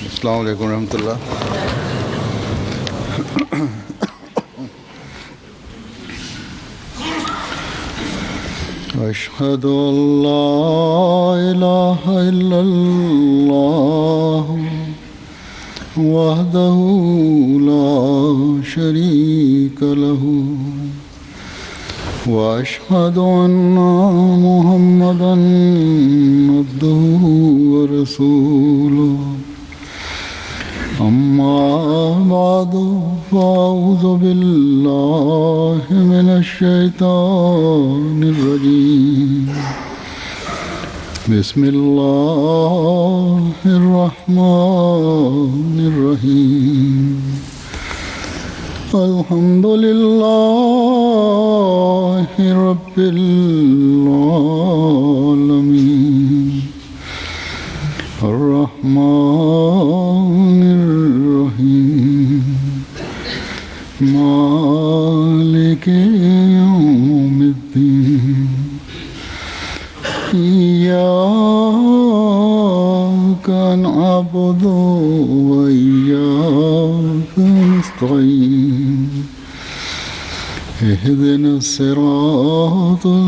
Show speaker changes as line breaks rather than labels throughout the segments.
अस्सलाम वालेकुम रहमतुल्लाह। अशहदु अल्ला इलाहा इल्लल्लाह वहदहु ला शरीका लहु व अशहदु अन्ना मुहम्मदन अब्दुहु व रसूलुहु। अम्मा बादु फ़अऊज़ु बिल्लाहि मिनश्शैतानिर रजीम। बिस्मिल्लाहिर रहमानिर रहीम। अल्हम्दुलिल्लाहि रब्बिल आलमीन अर्रहमानिर रहीम मालिकि यौमिद्दीन। इय्याका नअबुदु व इय्याका नस्तईन। इहदिनस सिरातल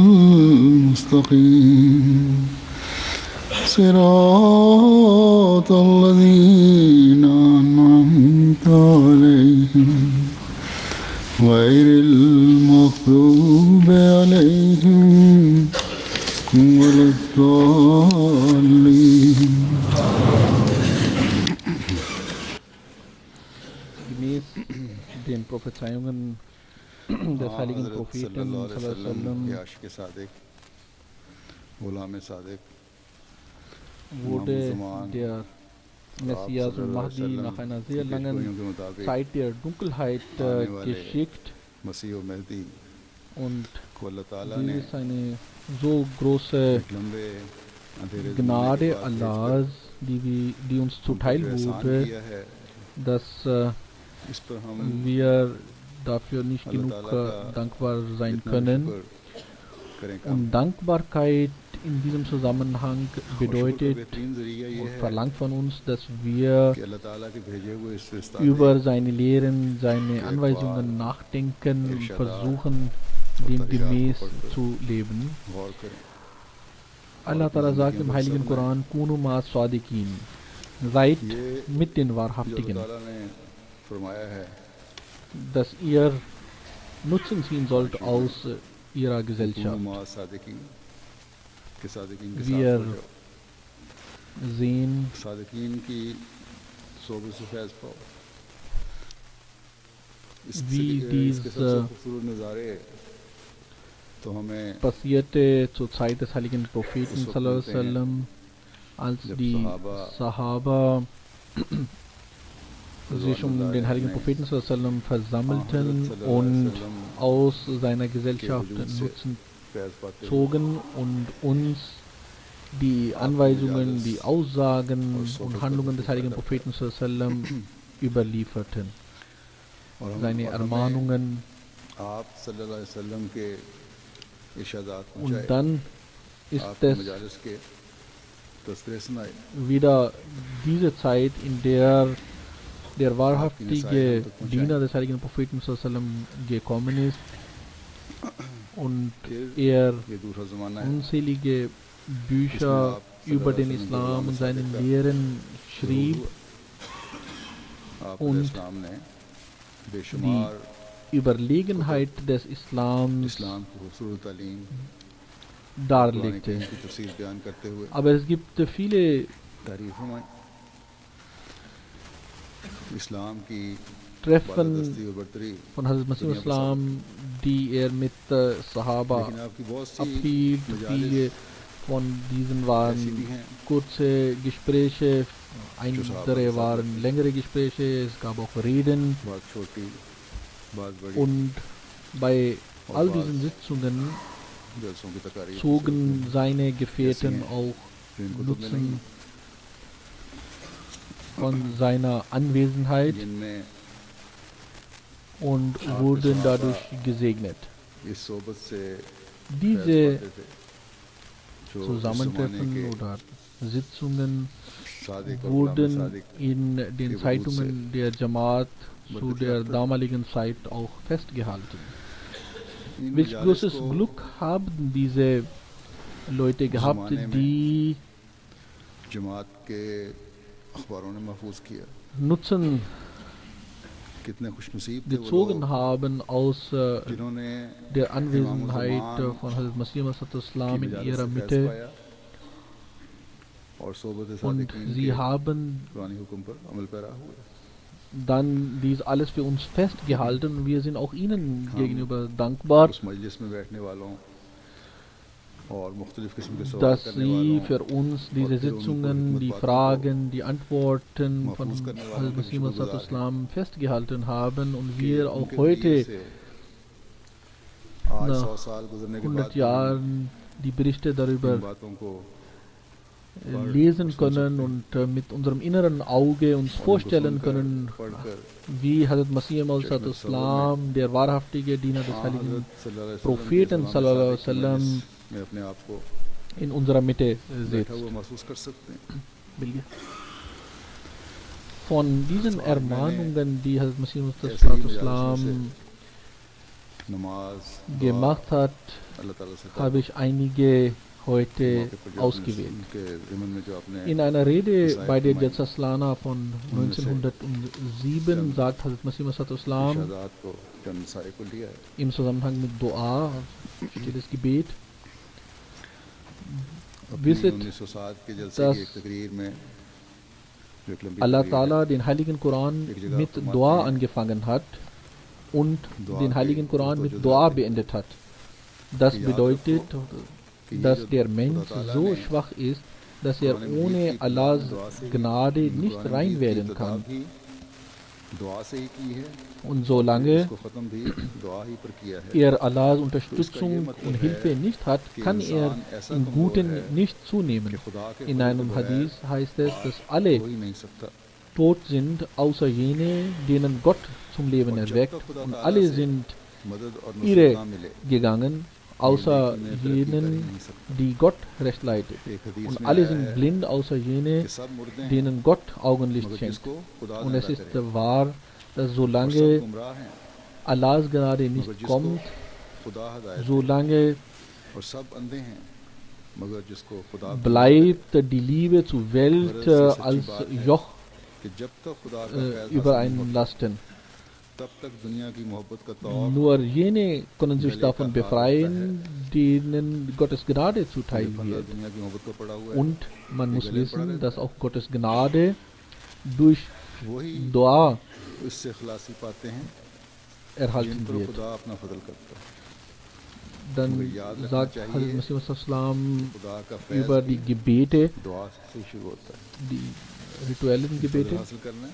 मुस्तक़ीम सिरातल लज़ीना अनअमता अलैहिम गैरिल मग़ज़ूबि अलैहिम वलद्दाल्लीन।
Gemäß den Prophezeiungen des heiligen Propheten wurde der Messias und Mahdi nach einer sehr langen Zeit der Dunkelheit geschickt, und dies ist eine so große Gnade Allahs, die uns zuteil wurde, dass wir dafür nicht genug dankbar sein können. Und Dankbarkeit in diesem Zusammenhang bedeutet und verlangt von uns, dass wir über seine Lehren, seine Anweisungen nachdenken und versuchen, dem gemäß zu leben. Allah Ta'ala sagt im Heiligen Koran: Kunu ma Sadiqin, seid mit den Wahrhaftigen, dass ihr Nutzen ziehen sollt aus ihrer Gesellschaft. Wir sehen wie dies passierte zur Zeit des heiligen Propheten sallallahu alaihi wasallam, als die Sahaba sich um den heiligen Propheten sallallahu alaihi wasallam versammelten und aus seiner Gesellschaft Nutzen zogen und uns die Anweisungen, die Aussagen und Handlungen des heiligen Propheten sallallahu alaihi wasallam überlieferten, seine Ermahnungen. Und dann ist es wieder diese Zeit, in der der wahrhaftige Diener des heiligen Propheten sallallahu alaihi wasallam gekommen ist und er unzählige Bücher über den Islam und seinen Lehren schrieb und die Überlegenheit des Islams darlegte. Aber es gibt viele Treffen von Hazrat Masih Islam, die er mit Sahaba abhielt. Viele von diesen waren kurze Gespräche, andere waren längere Gespräche, es gab auch Reden. Und bei all diesen Sitzungen zogen seine Gefährten auch Nutzen von seiner Anwesenheit und wurden dadurch gesegnet. Diese
जो
Zusammentreffen oder Sitzungen
Sadiq और गुलाम
wurden
Sadiq
in den
Wurzel.
Zeitungen der Jamaat zu
बरकत
der
याफ्ता
damaligen Zeit auch festgehalten.
इन
Welch
मजालिस
großes
को
Glück haben diese Leute
उस
gehabt,
ज़माने में
die
जमात के अखबारों ने महफूज किया।
Nutzen
कितने खुशनसीब थे वो
gezogen
लोग
haben aus
जिन्होंने
der
इमाम
Anwesenheit
ज़मान
von Hazrat Masih
की
Islam in
मजालिस
ihrer
से फैज़
Mitte
पाया और सोबत
und
सादिकीन
sie
के
haben
कुरानी हुक्म पर अमल पैरा हुए।
dann dies alles für uns festgehalten und wir sind auch ihnen
हम
gegenüber dankbar,
उस मजलिस में बैठने वालों और मुख्तलिफ किस्म के सवाल
dass
करने
sie
वालों
für uns diese
फिर उनको
Sitzungen,
हिकमत
die
बातों को
Fragen, die Antworten von
महफूज करने वालों
Hazrat
के
Masih
शुक्रगुजार हैं
Islam festgehalten haben und
कि
wir auch
उनके
heute
ज़रिए से आज
nach
100 साल गुजरने के
100
बाद भी हम
Jahren die Berichte
इन
darüber
बातों को
lesen können und mit unserem inneren Auge uns
और इनको
vorstellen
सुनकर
können,
पढ़कर
wie Hazrat Masih
चश्मे तसव्वुर
Islam, der wahrhaftige Diener des
हाँ
heiligen
हज़रत सल्लल्लाहु अलैहि वसल्लम के
Propheten
सलाम
sallallahu alaihi
सादिक की मजलिस
wasallam
में अपने आप को
in unserer Mitte
बैठा
sitzt.
हुआ महसूस कर सकते हैं।
Bilge. Von diesen
So, मैंने
Ermahnungen, die Hazrat Masih
ऐसे ही मजालिस में
Islam
से नमाज दुआ
gemacht hat,
अल्लाह ताला से
habe ich einige heute
मौके पर जो आपने
ausgewählt.
उनके ज़िमन में जो आपने
In einer Rede bei der
gemeint.
Jalsa Salana von 1907 sagt Hazrat Masih Islam
इरशादात को चंद सारे को लिया है।
im Zusammenhang mit Dua, stilles Gebet,
अपनी
wisset,
1907 के जलसे
dass
की एक तकरीर में जो एक लंबी
Allah
तकरीर है,
Ta'ala den Heiligen Koran mit Dua angefangen hat und den Heiligen Koran mit Dua beendet hat. Das bedeutet, dass der Mensch so schwach ist, dass er ohne Allahs Gnade nicht rein werden kann.
दुआ से ही की है,
Und solange
इसको खत्म भी दुआ ही पर किया है।
er Allahs Unterstützung und Hilfe nicht hat, kann er im Guten nicht zunehmen.
कि खुदा के
In einem Hadith heißt es, dass alle
कोई नहीं सकता
tot sind, außer jene, denen Gott zum Leben erweckt, und alle sind
मदद और
irre
नुसरत ना मिले।
gegangen, außer jenen, die Gott recht leitet.
एक हदीस
Und
में
alle
आया
sind
है
blind, außer jene,
कि सब मुर्दे हैं
denen Gott Augenlicht
मगर
schenkt.
जिसको खुदा
Und es
ज़िंदा
ist
करे।
wahr, dass
और सब
solange
गुमराह हैं
Allahs Gnade
मगर
nicht
जिसको
kommt,
खुदा हदायत
solange
और सब अंधे हैं मगर जिसको खुदा
bleibt die Liebe zur Welt als Joch
कि जब तक खुदा का फैज़
über
हासिल नहीं
einen lasten.
तब तक दुनिया की मोहब्बत का तौर
Nur jene können sich davon befreien, denen Gottes Gnade zuteil wird.
दुनिया की मोहब्बत को पड़ा हुआ है।
Und man muss wissen, dass auch Gottes Gnade durch
वही
Dua
इससे खलासी पाते हैं जिन
erhalten
पर
wird.
खुदा अपना फजल करता है।
Dann sagt Hazrat Masih Islam
खुदा का
über
फैज़
die Gebete,
दुआ से ही शुरू होता है।
die rituellen
फजल
Gebete.
हासिल करना है,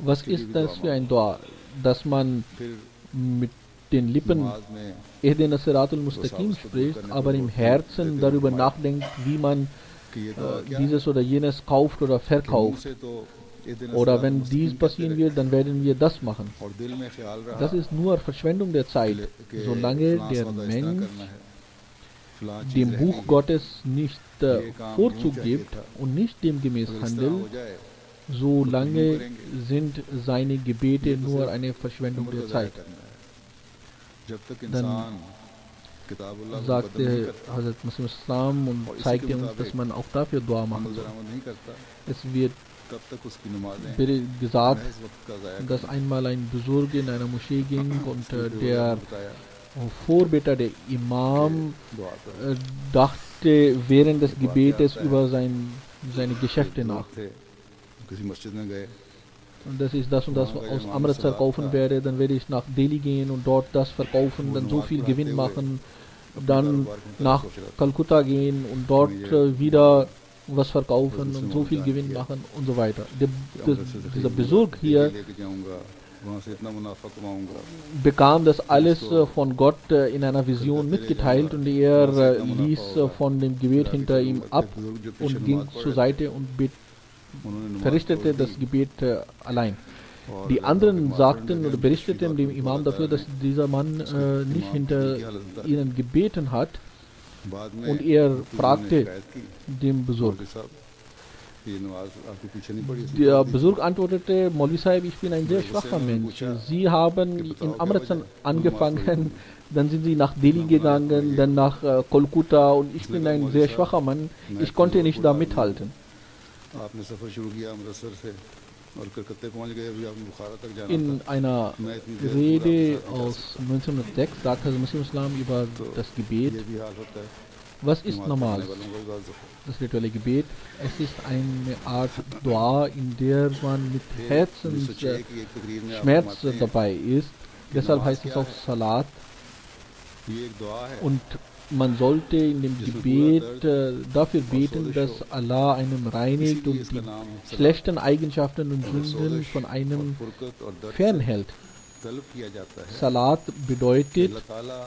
Was ist das für ein Dua? Dass man
फिर
mit den Lippen
नमाज में
Ehdina Siratul Mustaqim spricht, aber im Herzen darüber nachdenkt, wie man
कि ये दुआ क्या है?
dieses oder jenes kauft oder
कि मुंह
verkauft.
से तो ये दिन
Oder
असलात
wenn
मुस्तकीम
dies
कहते
passieren
रहे
wird, dann werden wir das machen.
और दिल में ख्याल रहा
Das ist nur Verschwendung der Zeit,
कि
solange
फलां
der
सौदा इस तरह
Mensch
करना है, फलां चीज़
dem
रहनी
Buch
है,
Gottes nicht
ये काम
Vorzug
यूं
gibt
चाहिए था।
und nicht demgemäß
अगर इस तरह
handelt,
हो जाए
solange sind seine Gebete nur eine Verschwendung
उम्र
der
को ज़ाया
Zeit.
करना है। जब तक
Dann
इंसान किताबुल्लाह को मुकद्दम नहीं
Sagte
करता,
Hazrat Masih Islam und zeigte uns, dass man auch dafür Dua machen
अमल
soll.
दरामद नहीं करता,
Es wird
तब तक उसकी नमाजें
gesagt,
महज वक्त का ज़ाया
dass einmal ein Besuch in einer Moschee ging und der
बताया
Vorbeter, der Imam,
दुआ कर
dachte während des Gebetes über seine Geschäfte nach.
थे किसी मस्जिद में गए
Und das ist das und das aus Amritsar kaufen werde, dann werde ich nach Delhi gehen und dort das verkaufen, dann so viel Gewinn machen, dann nach Kalkutta gehen und dort wieder was verkaufen und so viel Gewinn machen und so weiter. Dieser Besuch hier
लेके जाऊंगा वहाँ से इतना मुनाफा कमाऊंगा
bekam das alles von Gott in einer Vision mitgeteilt und er ließ von dem Gebet hinter ihm ab und ging zur Seite und
उन्होंने नमाज
verrichtete das Gebet allein. Die anderen sagten oder berichteten dem Imam dafür, dass dieser Mann nicht hinter ihnen gebeten hat
बाद में
Und er
मुफ्ती ने
fragte
शिकायत की,
dem Besurg.
मौलवी साहब ये नमाज आपके पीछे नहीं पड़ी, इसने
Der
पढ़ दी।
Besurg antwortete, Maulvi Sahib, ich bin ein sehr schwacher Mensch. Sie haben in Amritsar angefangen, dann sind Sie nach Delhi gegangen, dann nach Kolkata und ich bin ein sehr schwacher Mann. Ich konnte nicht da mithalten.
आपने सफर शुरू किया अमृतसर से और कलकत्ते पहुंच गए, अभी आपने बुखारा तक जाना
In
था।
einer
मैं इतनी देर
Rede
पूरा आपके साथ
aus 1906 sagt Hazrat Masih Islam über das Gebet.
ये भी हाल होता है
Was ist
नमाज
Namaz?
पढ़ने वालों का भी बात होता है।
Das rituelle Gebet. Es ist eine Art Dua, in der man mit
1906 की एक तकरीर में आप
Herzensschmerz
फरमाते हैं,
dabei ist. Deshalb heißt es auch Salat.
ये एक दुआ है
Und man sollte in dem Gebet dafür beten, dass Allah einem reinigt und
इसका
die
नाम
schlechten Eigenschaften und Sünden von einem
फुरकत और दर्द से
fernhält.
तलब किया जाता है।
Salat bedeutet,
अल्लाह ताला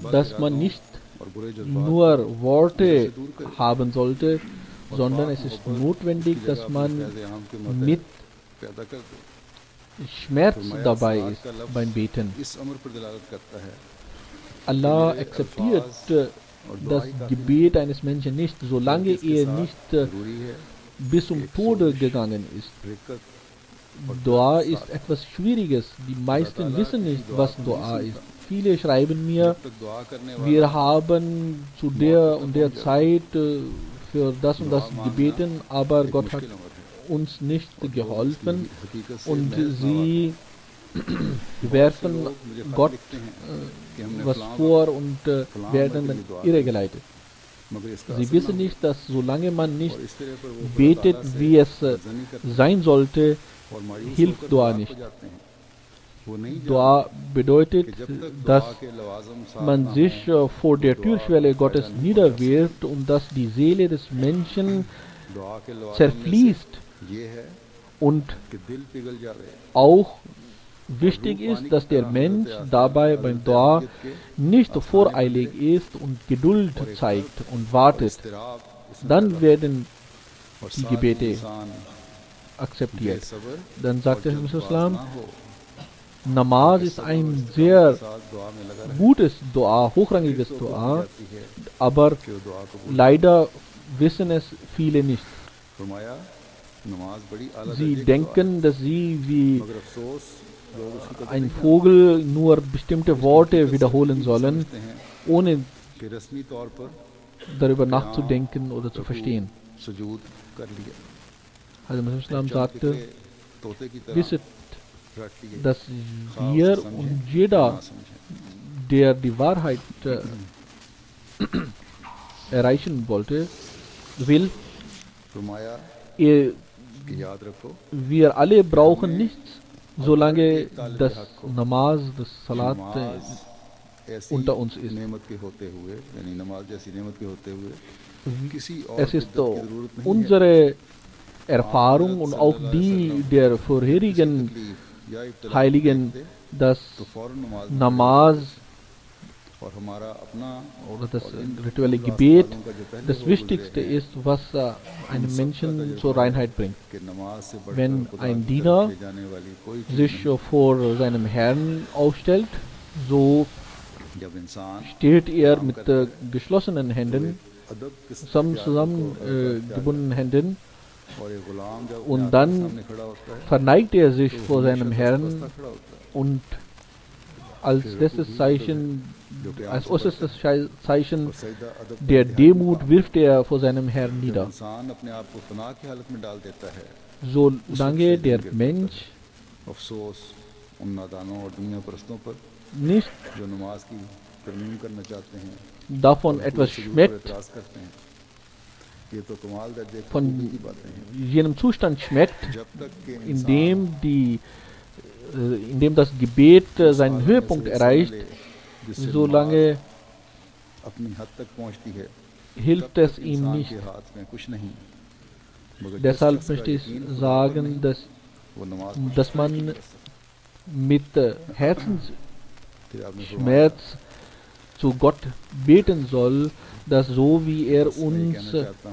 बद
dass man
इरादों
nicht
और बुरे जज्बात
nur Worte haben sollte, sondern es ist notwendig, dass man mit
पैदा कर दे।
Schmerz dabei ist beim Beten.
इस अमर पर दलालत करता है
Allah akzeptiert das Gebet eines Menschen nicht, solange er nicht
जरूरी है
bis zum Tode gegangen ist.
रिकत
Dua ist etwas Schwieriges. Die meisten wissen nicht, was Dua ist. Viele schreiben mir,
तक दुआ करने
wir haben zu der und der Zeit für das und das gebeten, aber Gott hat uns nicht geholfen
हकीकत से
und
महज
sie werfen Gott
कि हमने
was
फलां
vor und werden dann irregeleitet.
मगर इसका
Sie
असर
wissen nicht, dass solange man nicht
और इस तरह पर वो
betet, wie es
जनी करते
sein sollte,
और मायूस
hilft
होकर
Dua
हलाक
nicht.
हो जाते हैं। वो नहीं
Dua bedeutet,
कि जब तक
dass
दुआ के लवाज़म साथ
man
ना
sich
हों,
vor der Türschwelle Gottes niederwirft und dass die Seele des Menschen
दुआ के लवाज़म में
zerfließt.
से ये है
Und
कि दिल पिघल जावे
auch wichtig ist, dass der Mensch dabei beim Dua nicht voreilig ist und Geduld zeigt und wartet.
इस्तिराब इसमें
Dann
पैदा
werden
और
die
साथ
Gebete
इंसान
akzeptiert.
बेसब्र
Dann sagt der
और
Prophet
जल्दबाज
Islam,
ना हो,
Namaz ist
सब्र
ein
और इस्तिराब
sehr
के साथ दुआ में लगा रहे,
gutes Dua, hochrangiges
तो
Dua,
जाती है
aber
कि वो दुआ कबूल
leider wissen es viele nicht.
फरमाया नमाज बड़ी आला
Sie
दर्जे की दुआ है,
denken, dass sie wie
मगर अफसोस लोग उसकी कदर
ein
नहीं
Vogel nur bestimmte Worte
करते,
wiederholen
इसलिए
sollen,
समझते हैं
ohne
कि रस्मी तौर पर
darüber nachzudenken oder zu verstehen.
सुजूद कर लिया।
Also Muslim
चंद
sagte,
फिक्रे तोते की तरह
wisset,
रट लिए,
dass
ख्वाब
wir
से समझें,
und
ना
jeder,
समझें।
der die Wahrheit erreichen will,
फरमाया
ihr,
कि याद रखो
wir alle brauchen nichts, solange das Namaz, das Salat
नमाज ऐसी
unter uns ist.
नेमत के होते हुए, यानी नमाज जैसी नेमत के होते हुए किसी और
Es ist
इद्दत की जरूरत नहीं है।
unsere Erfahrung und auch die der vorherigen
तकलीफ या इब्तिला
Heiligen,
देखते
dass
तो फौरन नमाज
Namaz
और हमारा अपना
oder das
और इन
rituelle
रास्तालों
Gebet
का जो पहले
das
वो
Wichtigste
गुजरे हैं,
ist, was einen Menschen zur Reinheit bringt.
कि नमाज से बढ़कर
Wenn
खुदा
ein
की तरफ
Diener
ले जाने वाली कोई चीज़
sich vor seinem Herrn aufstellt, so
नहीं। जब इंसान
steht er mit geschlossenen Händen,
अदब के साथ
zusammengebundenen Händen,
और एक गुलाम जब
und
अपने
dann
आका के सामने खड़ा होता है
verneigt er sich
तो
vor
हमेशा
seinem
दस्ता
Herrn
खड़ा होता है।
und als letztes Zeichen, als äußerstes Zeichen
और सजदा अदब का
der
इंतहाई
Demut
मुकाम।
wirft er vor seinem Herrn
जब
nieder.
इंसान अपने आप को फना की हालत में डाल देता है,
Solange der Mensch
अफसोस उन नादानों और दुनिया परस्तों पर
nicht
जो नमाज की तरमीम करना चाहते हैं,
davon etwas
सुजूद पर
schmeckt,
एतराज़ करते हैं। ये तो कमाल दर्जे की
von
खूबी की बातें हैं।
jenem Zustand schmeckt,
जब तक कि
in dem das Gebet seinen Höhepunkt erreicht, solange
अपनी हद तक पहुंचती है,
hilft
तब
es
तक
ihm
इंसान
nicht.
के हाथ में कुछ नहीं। मगर जिस
Deshalb
शख्स का
möchte ich
यकीन खुदा पर
sagen,
नहीं,
dass
वो नमाज
dass
को
man
नहीं कर सकता।
mit Herzensschmerz
फिर आपने फरमाया,
zu Gott beten soll, dass so wie er uns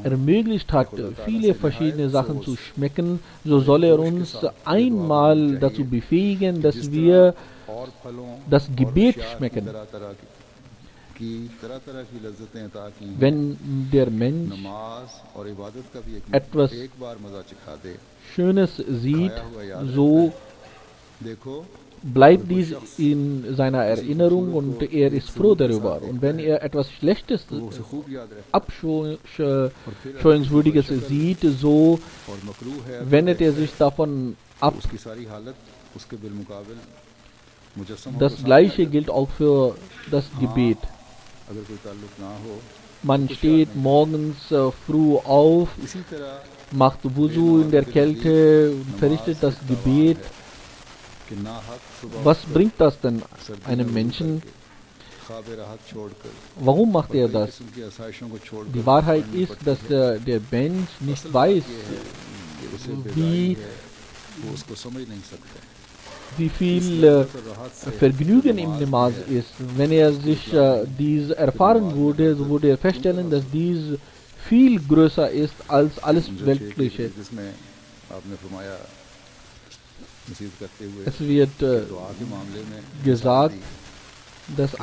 ermöglicht hat, viele verschiedene Sachen zu schmecken, so soll er uns einmal dazu befähigen, dass wir
और फलों
das
और
Gebet
अशिया की
schmecken.
तरह तरह की तरह तरह की लज्जतें अता की हैं,
wenn der Mensch
नमाज और इबादत का भी
etwas
एक बार मजा चिखा दे,
Schönes sieht,
खाया हुआ याद
so
रखता है। देखो
bleibt dies in seiner Erinnerung und er ist froh darüber. Und wenn er etwas Schlechtes,
तो वो उसे खूब याद रखता
Abscheuungswürdiges sieht, so
है और मकरूह है अगर
wendet er sich davon ab.
उसकी सारी हालत उसके बिलमुकाबिल मुजस्सम हो
Das
तो सामने
gleiche
आ जाती
gilt auch für das Gebet.
है। अगर कोई ताल्लुक ना हो,
Man steht morgens früh auf,
इसी तरह
macht Wuzu in der Kälte, verrichtet das Gebet.
कि नाहक सुबह
Was bringt das denn
सर्दी
einem
में
Menschen?
उठ करके ख्वाब राहत छोड़कर
Warum macht er
कई
das?
किस्म की आसाइशों को छोड़कर
Die Wahrheit
पढ़नी
ist,
पड़ती
dass
है।
der Mensch nicht
असल
weiß,
बात ये है कि उसे
wie-
बेदारी है, वो उसको समझ नहीं सकता।
wie viel
लज्जत और राहत से
Vergnügen im
नमाज
Namaz
भी है।
ist. Wenn er sich dies erfahren würde, so würde er feststellen, dass dies viel größer ist als alles
जो
Weltliche.
शेख जिसमें आपने फरमाया नसीहत करते हुए
Es wird
दुआ के मामले में
gesagt,
दी,
dass dass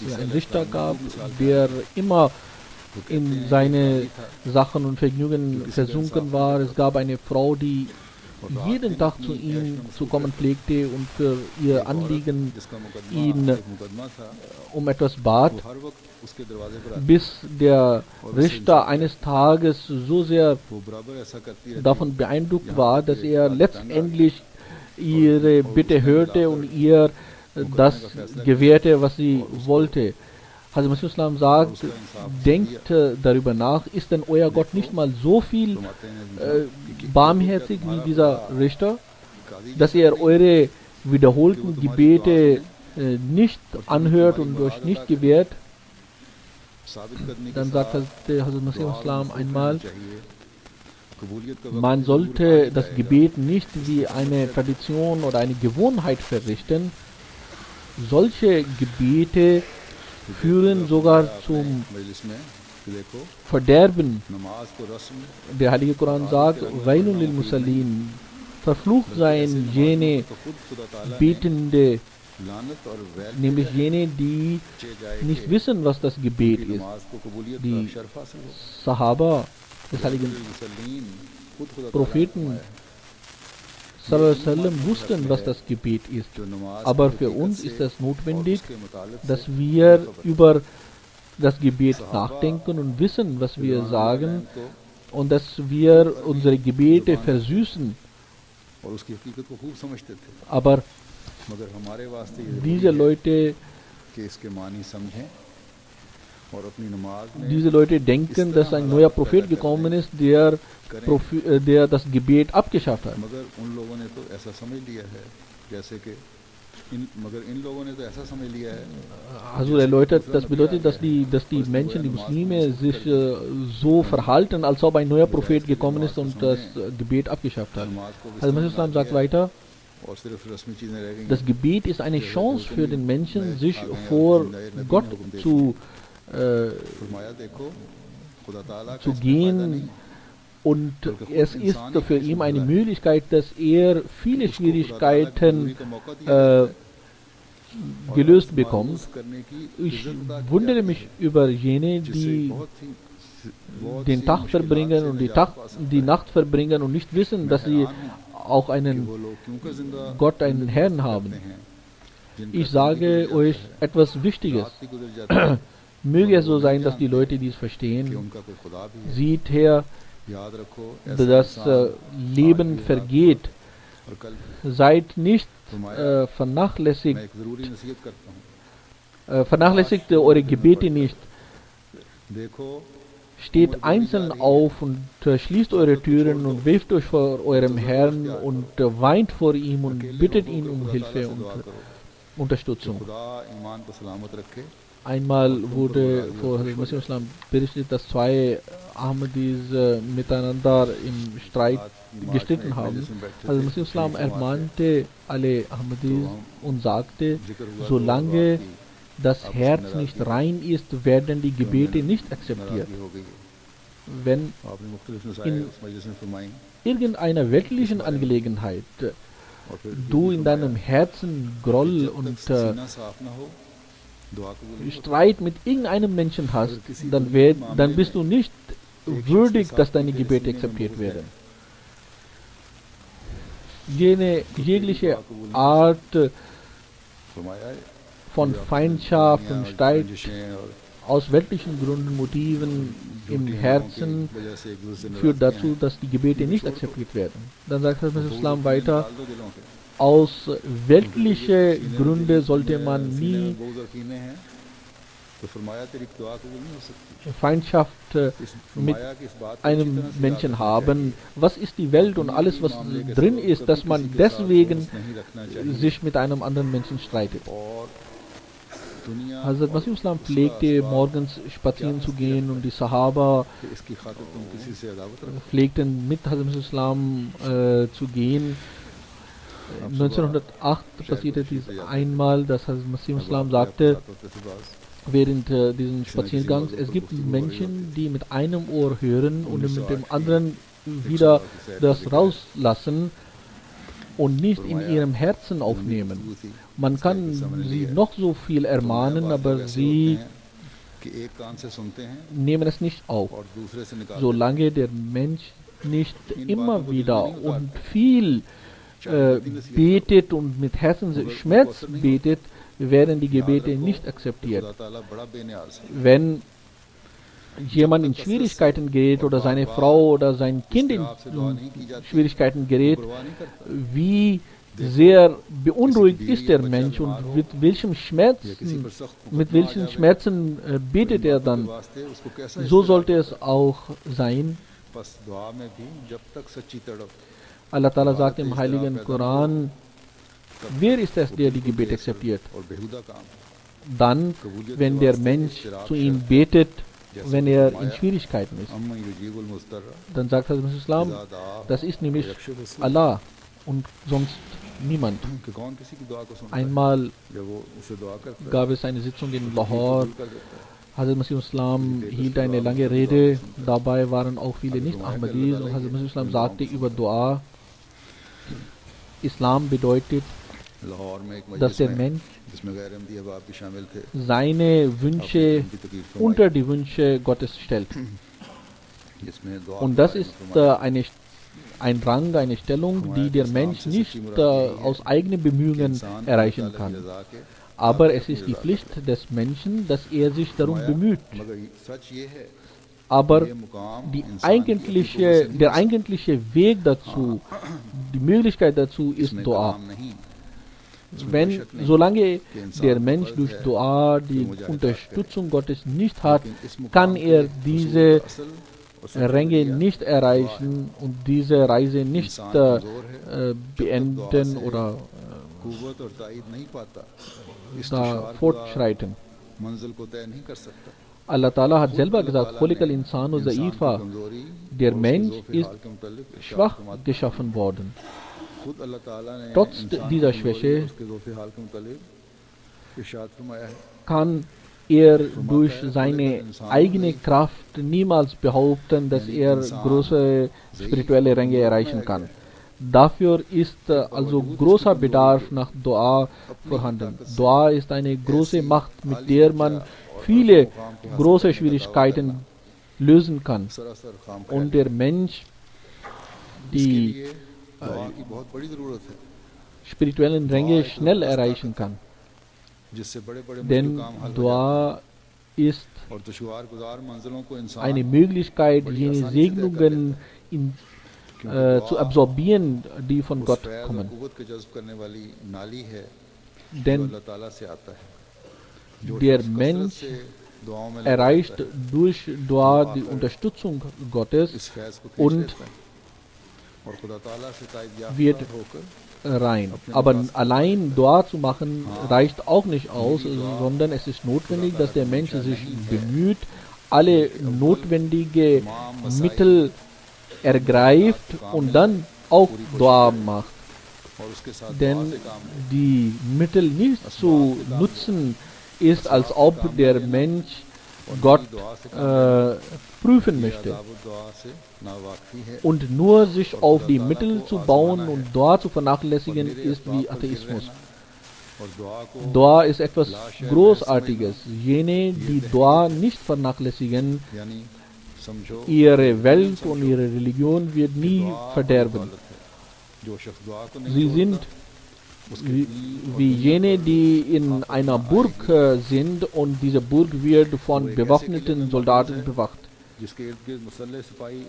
es einen Richter gab, der immer
वो कहते
in
हैं,
seine
एक आदमी था,
Sachen und Vergnügen versunken war. Es gab eine Frau, die
और रात
jeden
दिन
Tag
अपनी
zu
ऐश
ihm
में
zu
मसरूफ
kommen
रहती।
pflegte und für ihr
एक औरत
Anliegen
जिसका
ihn
एक मुकदमा था,
um etwas bat,
वो हर वक्त उसके दरवाजे पर आती,
bis der Richter eines Tages so sehr
वो बराबर ऐसा करती रहती,
davon beeindruckt war, dass er letztendlich ihre Bitte hörte und ihr das gewährte, was sie wollte. Hazrat Masih Islam sagt, denkt darüber nach, ist denn euer Gott nicht mal so viel
फरमाते हैं
barmherzig wie dieser Richter,
काजी
dass er eure wiederholten Gebete nicht anhört und euch nicht gewährt?
साबित करने के
Dann
साथ
sagte Hazrat Masih
दुआ
Islam
मसरूफ
einmal,
रहना चाहिए। कबूलियत का वक्त
man
जरूर
sollte
आ ही
das
जाएगा।
Gebet nicht wie eine Tradition oder eine Gewohnheit verrichten. Solche Gebete führen sogar zum
मजलिस में कि देखो
Verderben.
नमाज को रस्म
Der Heilige Koran sagt, Wailun lil Musallin, verflucht seien jene
तो खुद खुदा ताला ने
Betende,
लानत और वैल
nämlich jene, die
चे जाए
nicht
कि
wissen, was das Gebet
उनकी
ist.
नमाज को कबूलियत
Die
का शर्फ हासिल हो।
Sahaba des Heiligen
मुसल्लीन खुद खुदा ताला ने
Propheten
फरमाया,
sallallahu alaihi wasallam wussten, was das Gebet ist.
जो नमाज
Aber
की
für
हकीकत
uns
से
ist es
और
notwendig,
उसके मुतालिक
dass
से
wir
खबर
über das Gebet nachdenken und wissen, was wir sagen
को
und dass wir unsere Gebete versüßen.
और उसकी हकीकत को खूब समझते थे,
Aber
मगर हमारे वास्ते ये
diese
जरूरी है
Leute,
कि इसके मानी समझें और अपनी नमाज में
diese Leute denken, dass ein neuer Prophet gekommen ist, der das Gebet abgeschafft hat.
मगर उन लोगों ने तो ऐसा समझ लिया है जैसे कि मगर इन लोगों ने तो ऐसा समझ लिया है
Also erläutert, das bedeutet, dass die Menschen, die Muslime, sich so verhalten, als ob ein neuer Prophet gekommen ist und das Gebet abgeschafft hat.
नमाज को
Also Masih Islam sagt weiter,
और सिर्फ रस्मी चीजें रह गई
das Gebet ist eine Chance für den Menschen, sich vor Gott
फरमाया देखो खुदा ताला का
zu
इसमें फायदा
gehen
नहीं,
und es ist für ihn eine Möglichkeit, dass er viele
उसको खुदा ताला की
Schwierigkeiten
दूरी का मौका दिया जाता है और
gelöst
उसको
bekommt.
मायूस करने की
Ich
इज्जत अदा की
wundere
जाती
mich
है,
über jene,
जिससे
die
बहुत
den
सी
Tag
मुश्किलात
verbringen
से
und
निजात पा सकता
die
है।
Nacht verbringen und nicht wissen,
मैं
dass sie
हैरान हूं
auch
कि
einen
वो लोग क्यों कर जिंदा
Gott, einen
जिंदगी
Herrn
बसर
haben.
करते हैं, जिनका
Ich
दिन भी
sage
गुजर
euch
जाता है,
etwas Wichtiges.
रात भी गुजर जाती है,
Möge es so sein, dass die Leute dies
कि
verstehen.
उनका कोई खुदा भी है।
Sieht her,
याद रखो ऐसा
das
इंसान
Leben
आज भी
vergeht.
और कल
Seid nicht
फरमाया
vernachlässigt,
मैं एक जरूरी नसीहत करता हूँ,
vernachlässigt eure Gebete nicht.
देखो
Steht einzeln auf und schließt eure Türen und wirft euch vor eurem Herrn und weint vor ihm und
अकेले
bittet
होकर
ihn um
खुदा
Hilfe
ताला से
und
दुआ करो कि
Unterstützung.
खुदा ईमान को सलामत रखे
Einmal wurde vor Hazrat Masih Islam berichtet, dass zwei Ahmadis miteinander im Streit gestritten haben. Also Masih Islam ermahnte alle Ahmadis und sagte, solange das Herz nicht rein ist, werden die Gebete nicht akzeptiert.
नाराजगी हो गई है।
Wenn
आपने मुख्तलिफ नसाइल
इन
उस मजलिस में फरमाई
irgendeiner weltlichen Angelegenheit
और फिर
du in deinem Herzen Groll
जब तक
und
सीना साफ ना हो दुआ कबूल
Streit mit irgendeinem Menschen hast, dann bist du nicht würdig, dass deine Gebete akzeptiert werden. Jegliche Art
फरमाया है
von Feindschaft und Streit
रंजिशें और
aus weltlichen Gründen, Motiven im Herzen
वजह से एक दूसरे से
führt
नाराज
dazu, dass die Gebete nicht akzeptiert werden. Dann sagt der Islam weiter,
डाल दो दिलों के
aus weltlichen Gründen sollte man
सीने
nie
में बोझ और कीने हैं तो फरमाया तेरी दुआ कबूल नहीं हो सकती
Feindschaft mit
फरमाया कि इस बात को
einem
अच्छी तरह से
Menschen
याद रखना
haben. Was ist die Welt und alles, was drin ist, dass man deswegen
नहीं रखना चाहिए
sich mit einem anderen Menschen streitet?
और दुनिया
Hazrat Masih Islam pflegte morgens spazieren zu gehen und die Sahaba
कि इसकी खातिर तुम किसी से अदावत रखो
pflegten mit Hazrat Masih Islam zu gehen. 1908 passierte dies einmal, dass Hazrat Masih Islam sagte, während diesen Spaziergangs, es gibt Menschen, die mit einem Ohr hören und mit dem anderen wieder das rauslassen und nicht in ihrem Herzen aufnehmen. Man kann sie noch so viel ermahnen, aber sie
कि एक कान से सुनते हैं
nehmen es nicht auf.
और दूसरे से निकालते हैं
Solange der Mensch nicht immer wieder und viel betet und mit Herzensschmerz betet, werden die Gebete nicht akzeptiert.
खुदा ताला बड़ा बेनियाज है
Wenn jemand in Schwierigkeiten gerät oder seine Frau oder sein Kind in Schwierigkeiten gerät,
परवाह नहीं करता
wie sehr beunruhigt ist der Mensch und mit welchen Schmerzen betet er dann.
वास्ते उसको कैसा
So sollte es auch sein.
बस दुआ में भी जब तक सच्ची तड़प
Allah Ta'ala sagt im Heiligen Koran, wer ist es, der die Gebete akzeptiert?
और बेहुदा काम
Dann, wenn der Mensch zu ihm betet, wenn er in Schwierigkeiten ist.
अम्मा युजीबुल मुस्तर्रा
Dann sagt Hazrat Islam,
इज़ा दा
das ist nämlich Allah und sonst niemand.
कि कौन किसी की दुआ को सुनता है
Einmal
जब वो उसे दुआ करता है
gab es eine Sitzung in Lahore.
कर देता है
Hazrat Masih Islam hielt eine lange Rede. Dabei waren auch viele Nicht-Ahmadis. Und Hazrat Masih Islam sagte über Dua, Islam bedeutet,
Lahore में एक
dass
मजलिस
der
में
Mensch
जिसमें गैर अहमदी अहबाब भी शामिल थे
seine Wünsche
उनकी तकलीफ फरमाई
unter die Wünsche Gottes stellt.
जिसमें दुआ
Und das
का
ist
फरमाया
ein Rang, eine Stellung, die der Mensch nicht aus eigenen Bemühungen
इंसान
erreichen
अल्लाह की
kann.
रज़ा के
Aber es ist die Pflicht des Menschen, dass er sich darum bemüht.
मगर सच ये है
Aber
ये मुकाम
die
इंसान की अपनी कुव्वत से नहीं
der eigentliche Weg dazu, die Möglichkeit dazu ist
इसमें
Dua.
कलाम नहीं
Wenn, solange der Mensch durch Dua die Unterstützung Gottes nicht hat, kann er diese Ränge nicht erreichen und diese Reise nicht beenden oder
कुव्वत और ताईद नहीं पाता
da fortschreiten.
मंजिल को तय नहीं कर सकता
Allah Ta'ala hat selber gesagt, Khuliqal insanu za'ifa, der Mensch ist schwach geschaffen worden.
खुद अल्लाह ताला ने
Trotz
इंसान
dieser
की
Schwäche
उसके ज़ोफ़े हाल के मुतालिक इरशाद फरमाया है
kann er durch seine eigene Kraft niemals behaupten, dass er große spirituelle Ränge erreichen kann. Dafür ist also großer Bedarf nach Dua vorhanden. Dua ist eine große Macht, mit der man viele große Schwierigkeiten lösen kann.
सरासर खाम
Und der Mensch die
दुआ की बहुत बड़ी ज़रूरत है
spirituellen Ränge schnell erreichen kann.
जिससे बड़े-बड़े मुश्किल
Denn
काम हल हो
Dua ist
जाते हैं और दुश्वार गुजार मंजिलों को इंसान
eine Möglichkeit, jene Segnungen zu absorbieren, die von
उस
Gott
फैज़ और
kommen.
कुव्वत के जज्ब करने वाली नाली है जो
Denn
अल्लाह ताला से आता है जो
der
शख्स कसरत
Mensch
से दुआओं में लगा
erreicht
रहता है,
durch Dua die Unterstützung Gottes
इस फैज़ को खींच
und
लेता है और खुदा ताला से ताईद
wird
याफ्ता होकर
rein. Aber allein Dua zu machen reicht auch nicht aus, sondern es ist notwendig, dass der Mensch sich bemüht, alle notwendige Mittel ergreift und dann auch Dua macht.
और उसके साथ दुआ
Denn
से काम ले
die Mittel nicht zu nutzen ist, als ob der Mensch Gott prüfen möchte.
आदाब दुआ से नावाकिफी है
Und nur sich auf die Mittel zu bauen und Dua zu vernachlässigen, ist wie Atheismus.
और दुआ को
Dua ist etwas Großartiges. Jene, die Dua nicht vernachlässigen,
यानी समझो
ihre Welt und ihre Religion wird nie
दुआ
verderben.
इबादत है। जो शख्स दुआ को नहीं
Sie sind wie jene, die in einer Burg sind und diese Burg wird von bewaffneten Soldaten bewacht.
जिसके इर्द गिर्द मुसल्लह सिपाही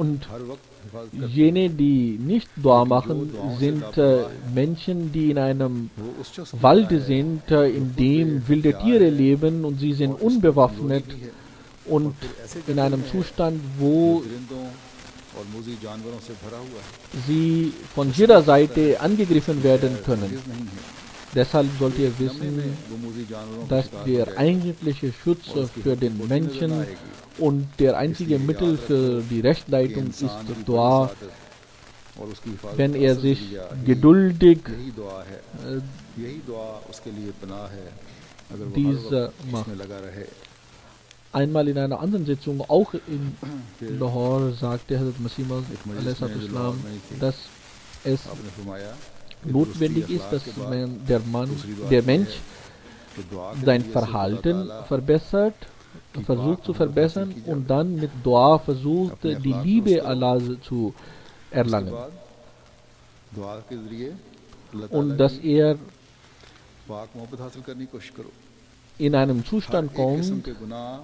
Und
हर वक्त हिफाजत करते
jene, die nicht Dua machen, sind Menschen, die in einem
हैं। वो उस शख्स की
Wald
दुआ है
sind, in dem wilde Tiere leben und sie sind unbewaffnet und in einem Zustand, wo
परिंदों और मूजी जानवरों से भरा हुआ है।
sie von jeder Seite angegriffen werden können.
हरगिज़ नहीं है।
Deshalb sollt ihr
लम्हे
wissen,
में वो मूजी जानवरों का
dass
शिकार हो
der
जाएगा
eigentliche Schutz
और उसकी
für den
हुकूमत नजर
Menschen
न आएगी।
und der einzige Mittel für die
कि
Rechtleitung
इंसान
ist
की बड़ी
Dua,
सादत और उसकी हिफाजत
wenn
का
er
असल
sich
जरिया
geduldig
यही दुआ है। यही दुआ उसके लिए पनाह है अगर वो हर
dies
वक्त
macht.
इसमें लगा रहे।
Einmal in einer anderen Sitzung, auch in Lahore, sagte Hazrat Masih Maud Islam, dass es
आपने फरमाया
notwendig ist, dass der Mensch
कि दुआ के
sein
जरिए से
Verhalten
खुदा ताला
verbessert, versucht zu verbessern und dann mit Dua versucht, die Liebe Allahs zu
उसके
erlangen.
बाद दुआ के जरिए अल्लाह
Und
ताला
dass
की
er
पाक मोहब्बत हासिल करने की कोशिश करो।
in einem
हर
Zustand
एक किस्म
kommt,
के गुनाह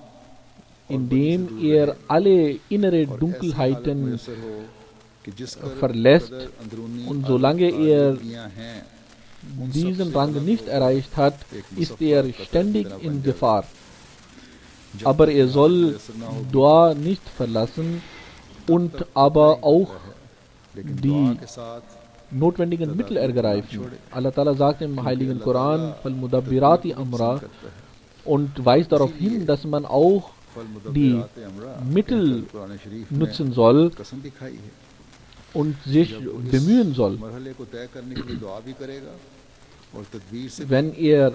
in dem er alle innere Dunkelheiten verlässt und solange er diesen Rang nicht erreicht hat, ist er ständig in Gefahr. Aber er soll Dua nicht verlassen und aber auch die notwendigen Mittel ergreifen. Allah Ta'ala sagt im Heiligen Koran, Fal-Mudabbirati Amra, und weist darauf hin, dass man auch die Mittel nutzen soll und sich bemühen soll. Wenn er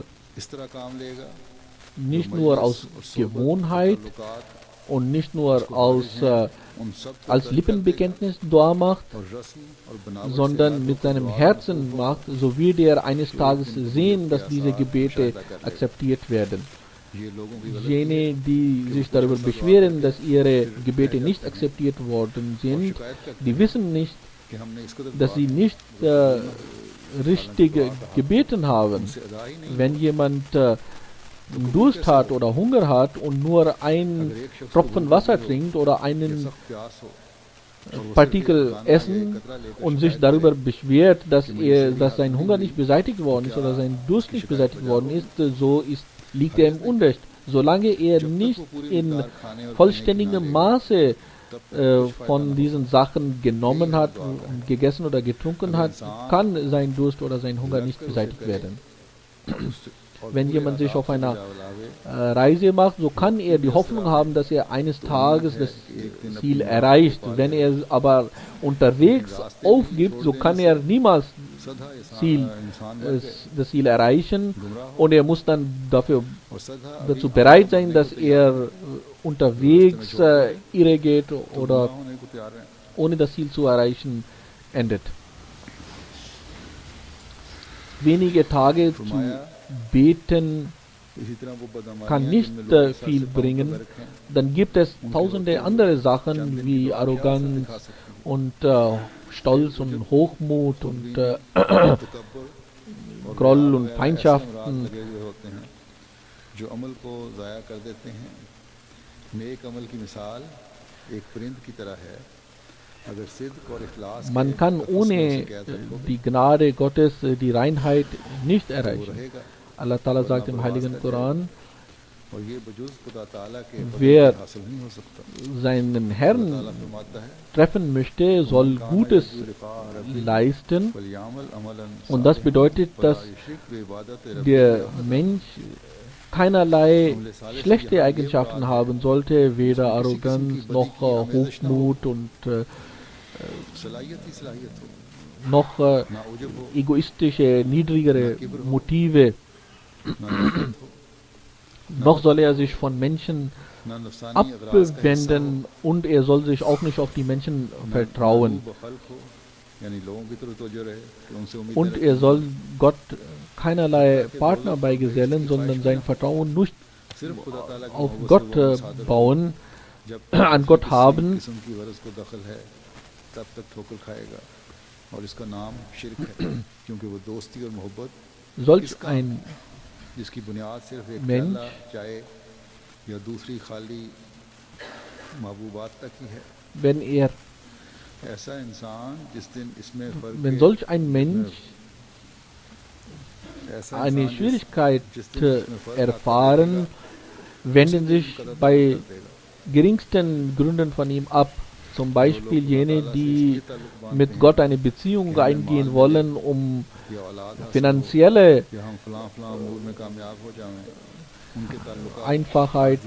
nicht nur aus Gewohnheit und nicht nur als Lippenbekenntnis Dua macht, sondern mit seinem Herzen macht, so wird er eines Tages sehen, dass diese Gebete akzeptiert werden. Jene, die sich darüber beschweren, dass ihre Gebete nicht akzeptiert worden sind, die wissen nicht, dass sie nicht richtig gebeten haben. Wenn jemand Durst hat oder Hunger hat und nur ein Tropfen Wasser trinkt oder einen Partikel essen und sich darüber beschwert, dass sein Hunger nicht beseitigt worden ist oder sein Durst nicht beseitigt worden ist, so liegt er im Unrecht. Solange er nicht in vollständigem Maße von diesen Sachen genommen hat, gegessen oder getrunken hat, kann sein Durst oder sein Hunger nicht beseitigt werden. Wenn jemand sich auf einer Reise macht, so kann er die Hoffnung haben, dass er eines Tages das Ziel erreicht. Wenn er aber unterwegs aufgibt, so kann er niemals das Ziel erreichen und er muss dann dazu bereit sein, dass er unterwegs irre geht oder ohne das Ziel zu erreichen endet. Wenige Tage zu beten kann nicht viel bringen. Dann gibt es tausende andere Sachen wie Arroganz und Stolz und Hochmut und Groll und Feindschaften. Man kann ohne die Gnade Gottes die Reinheit nicht erreichen. Allah Ta'ala sagt im Heiligen Koran, wer seinen Herrn treffen möchte, soll Gutes leisten. Und das bedeutet, dass der Mensch keinerlei schlechte Eigenschaften haben sollte, weder Arroganz noch Hochmut und noch egoistische, niedrigere Motive. Noch soll er sich von Menschen abwenden und er soll sich auch nicht auf die Menschen vertrauen.
यानी लोगों की तरफ तवज्जो रहे कि उनसे उम्मीद
Und er soll Gott keinerlei Partner beigesellen, sondern sein Vertrauen nicht
सिर्फ खुदा ताला की
auf
मोहब्बत से
Gott
वो अपना सादर हो।
bauen,
जब
an Gott
किसी
haben.
किस्म की गरज को दखल है तब तक ठोकर खाएगा और इसका नाम शिर्क है क्योंकि वो दोस्ती और मोहब्बत
Solch ein
जिसकी बुनियाद सिर्फ एक
Mensch,
प्याला चाय या दूसरी खाली महबूबात तक ही है
wenn
ऐसा इंसान जिस दिन इसमें फर्क
wenn solch ein Mensch
ऐसा
eine
इंसान
Schwierigkeit
जिस दिन इसमें फर्क आता
erfahren,
देखेगा,
wenden
उसी दिन
sich
कदर
bei
कर देगा।
geringsten Gründen von ihm ab. Zum Beispiel jene, die mit Gott eine Beziehung eingehen wollen, um
ये औलाद हासिल हो,
finanzielle
या हम फलां फलां अमूर में कामयाब हो जाएं उनके ताल्लुकात
Einfachheit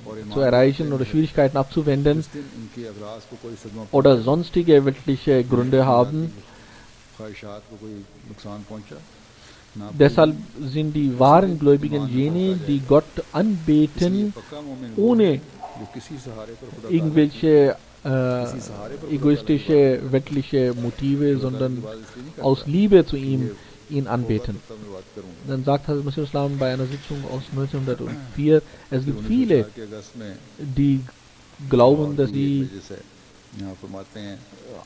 और
zu erreichen oder Schwierigkeiten abzuwenden
जिस दिन इनकी अगराज को कोई सदमा
oder sonstige weltliche Gründe haben.
ख्वाहिशात को कोई नुकसान पहुंचा ना
Deshalb sind die wahren Gläubigen jene, die Gott anbeten,
पक्का मोमिन वो
ohne
जो किसी सहारे पर खुदा
irgendwelche egoistische, weltliche Motive, sondern aus Liebe zu ihm ihn anbeten.
तब मैं बात करूंगा
Dann sagt Hazrat Masih Islam bei einer Sitzung aus 1904, es gibt viele,
के अगस्त में
die glauben, dass sie
जैसे यहाँ फरमाते हैं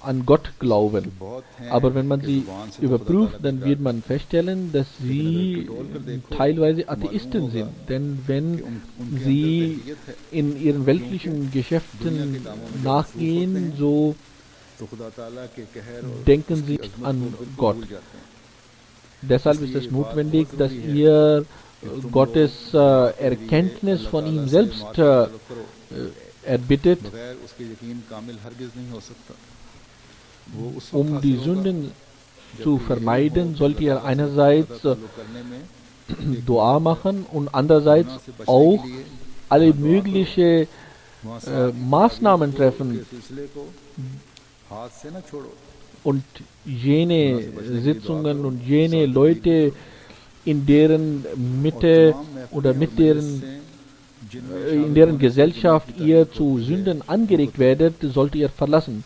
an Gott glauben.
बहुत हैं
Aber wenn man
कि
sie
जुबान से तो
überprüft,
खुदा ताला
dann
की
wird man feststellen, dass sie teilweise Atheisten sind. Denn wenn sie in ihren weltlichen Geschäften nachgehen, so
तो खुदा ताला के कहर और
denken
उसकी
sie
अज़मत
an
को बिल्कुल
Gott.
भूल जाते हैं।
Deshalb ist es notwendig, dass ihr Gottes Erkenntnis von ihm selbst erbittet,
बगैर उसके यकीन कामिल हरगिज नहीं हो सकता वो उस वक्त
um die
हासिल होगा
Sünden zu vermeiden, sollt ihr einerseits
ताल्लुक करने में
Dua machen und andererseits auch alle mögliche
वहाँ से
Maßnahmen treffen
के सिलसिले को हाथ से न छोड़ो
und jene Sitzungen und jene Leute, in deren Mitte oder mit deren in deren Gesellschaft ihr zu Sünden angeregt werdet, sollt ihr verlassen.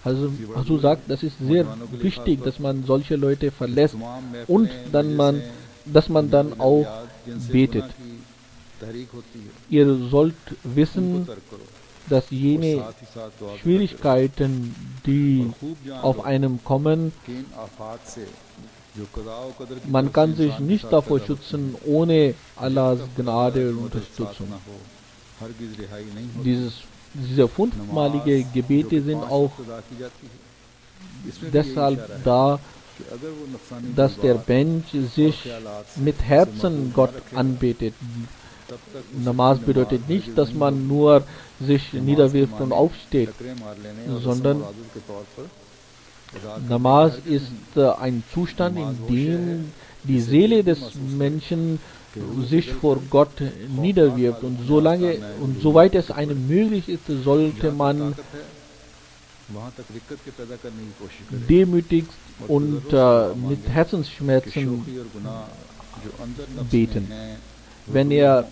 Also Hasu sagt, das ist sehr wichtig, dass man solche Leute verlässt und dass man dann auch betet. Ihr sollt wissen, dass jene Schwierigkeiten, die auf einem kommen, man kann sich nicht davor schützen, ohne Allahs Gnade und Unterstützung. Diese 5-malige Gebete sind auch deshalb da, dass der Mensch sich mit Herzen Gott anbetet. Namaz bedeutet nicht, dass man nur sich niederwirft und aufsteht, sondern Namaz ist ein Zustand, in dem die Seele des Menschen sich vor Gott niederwirft, und solange und soweit es einem möglich ist, sollte man demütigst und mit Herzensschmerzen beten. Wenn er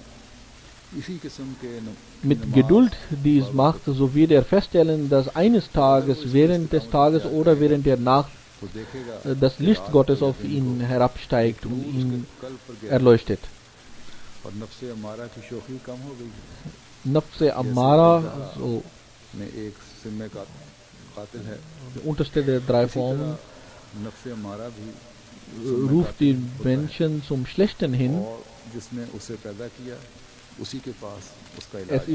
mit Geduld dies macht, so wird er feststellen, dass eines Tages, während des Tages oder während der Nacht, das Licht Gottes auf ihn herabsteigt und ihn erleuchtet. Nafse Ammara, so die unterste der 3 Formen, ruft die Menschen zum Schlechten hin. Es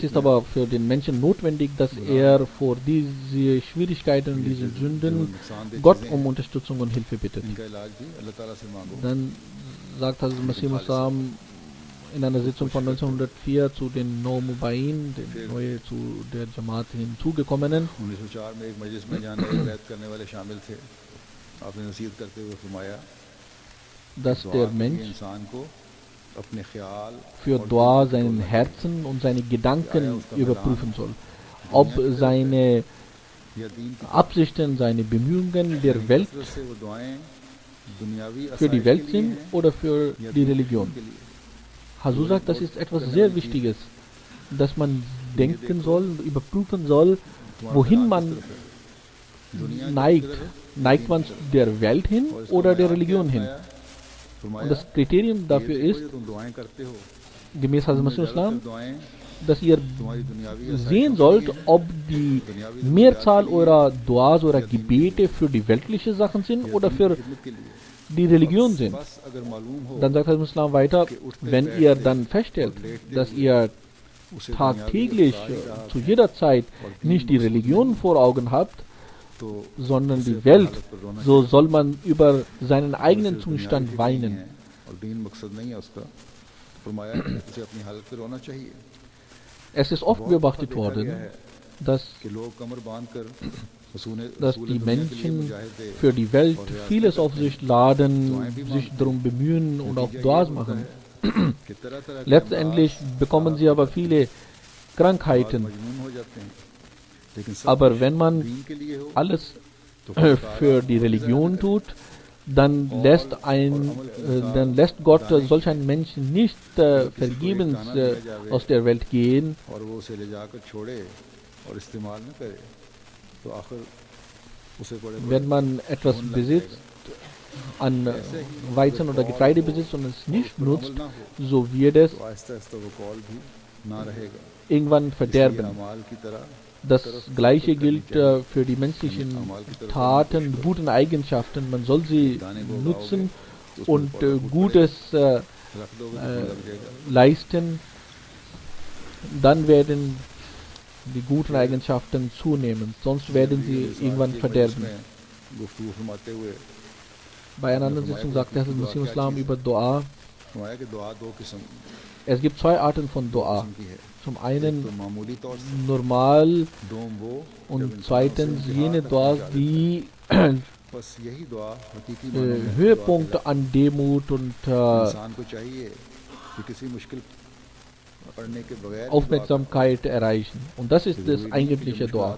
ist aber für den Menschen notwendig, dass er vor diese Schwierigkeiten und diese Sünden Gott um Unterstützung und Hilfe bittet. Dann sagt Hazrat Masih Musam in einer Sitzung von 1904 zu den Nomubain, den neu zu der Jamaat hinzugekommenen, dass der Mensch für Dua seinen Herzen und seine Gedanken überprüfen soll, ob seine Absichten, seine Bemühungen der Welt für die Welt sind oder für die Religion. Hasu sagt, das ist etwas sehr Wichtiges. dass man denken soll, überprüfen soll, wohin man neigt. Neigt man der Welt hin oder der Religion hin? Und das Kriterium dafür ist, gemäß Hazrat Masih Islam, dass ihr sehen sollt, ob die Mehrzahl eurer Duas oder Gebete für die weltlichen Sachen sind oder für die Religion sind. Dann sagt Hazrat Islam weiter, wenn ihr dann feststellt, dass ihr tagtäglich zu jeder Zeit nicht die Religion vor Augen habt, sondern die Welt, so soll man über seinen eigenen Zustand weinen. Es ist oft beobachtet worden, dass die Menschen für die Welt vieles auf sich laden, sich darum bemühen und auch Duas machen. Letztendlich bekommen sie aber viele Krankheiten. Aber wenn man alles für die Religion tut, dann lässt Gott solch einen Menschen nicht vergebens aus der Welt gehen. Wenn man etwas besitzt, an Weizen oder Getreide besitzt und es nicht nutzt, so wird es irgendwann verderben. Das Gleiche gilt für die menschlichen Taten, guten Eigenschaften. Man soll sie nutzen und Gutes leisten. Dann werden die guten Eigenschaften zunehmen, sonst werden sie irgendwann verderben. Bei einer anderen Sitzung sagte Hazrat Masih Islam über Dua, es gibt zwei Arten von Dua. Zum einen normal und zweitens jene Duas, die Höhepunkte an Demut und Aufmerksamkeit erreichen. Und das ist das eigentliche Dua.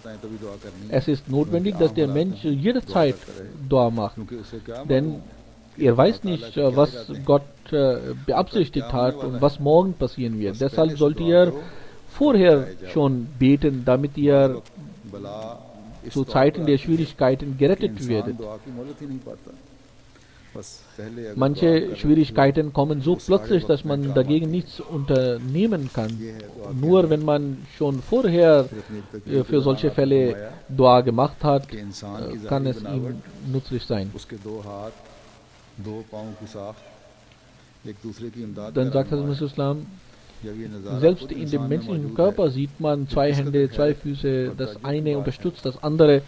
Es ist notwendig, dass der Mensch jederzeit Dua macht. Denn er weiß nicht, was Gott beabsichtigt hat und was morgen passieren wird. Deshalb sollte er vorher schon beten, damit ihr zu Zeiten der Schwierigkeiten gerettet werdet. Manche Schwierigkeiten kommen so plötzlich, dass man dagegen nichts unternehmen kann. Nur wenn man schon vorher für solche Fälle Dua gemacht hat, kann es ihm nützlich sein. Dann sagt Hazrat Masih Islam, selbst in dem menschlichen Körper sieht man zwei Hände, zwei Füße, das eine unterstützt das andere.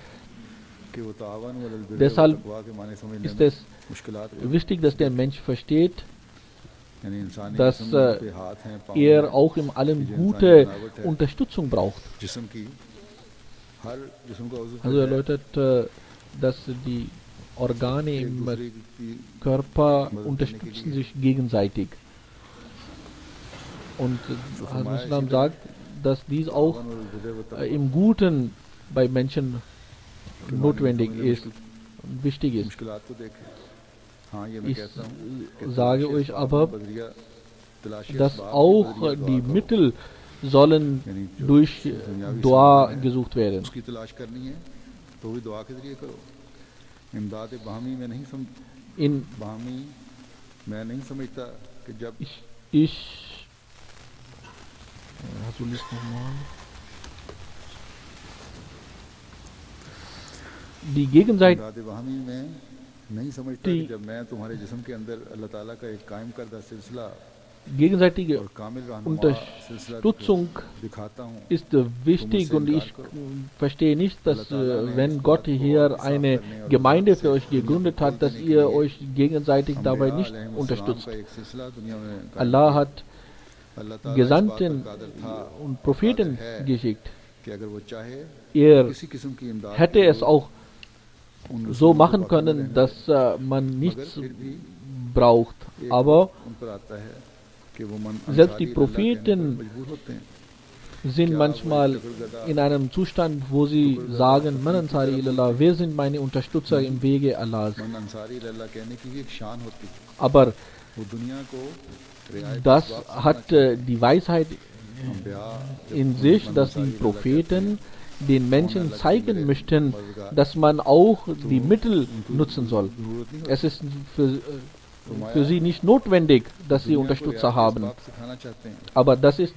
Deshalb ist es wichtig, dass der Mensch versteht, dass er auch in allem gute Unterstützung braucht. Also erläutert, dass die Organe im Körper unterstützen sich gegenseitig. Und Islam sagt, dass dies auch im Guten bei Menschen notwendig ist und wichtig ist. Ich sage euch aber, dass auch die Mittel sollen durch Dua gesucht werden. Die gegenseitige Unterstützung ist wichtig und ich verstehe nicht, dass wenn Gott hier eine Gemeinde für euch gegründet hat, dass ihr euch gegenseitig dabei nicht unterstützt. Allah hat Gesandten und Propheten geschickt. Er hätte es auch so machen können, dass man nichts braucht. Aber selbst die Propheten sind manchmal in einem Zustand, wo sie sagen, Man Ansari ilallah, wer sind meine Unterstützer im Wege Allahs? Aber das hat die Weisheit in sich, dass die Propheten den Menschen zeigen möchten, dass man auch die Mittel nutzen soll. Es ist für sie nicht notwendig, dass sie Unterstützer haben. Aber das ist,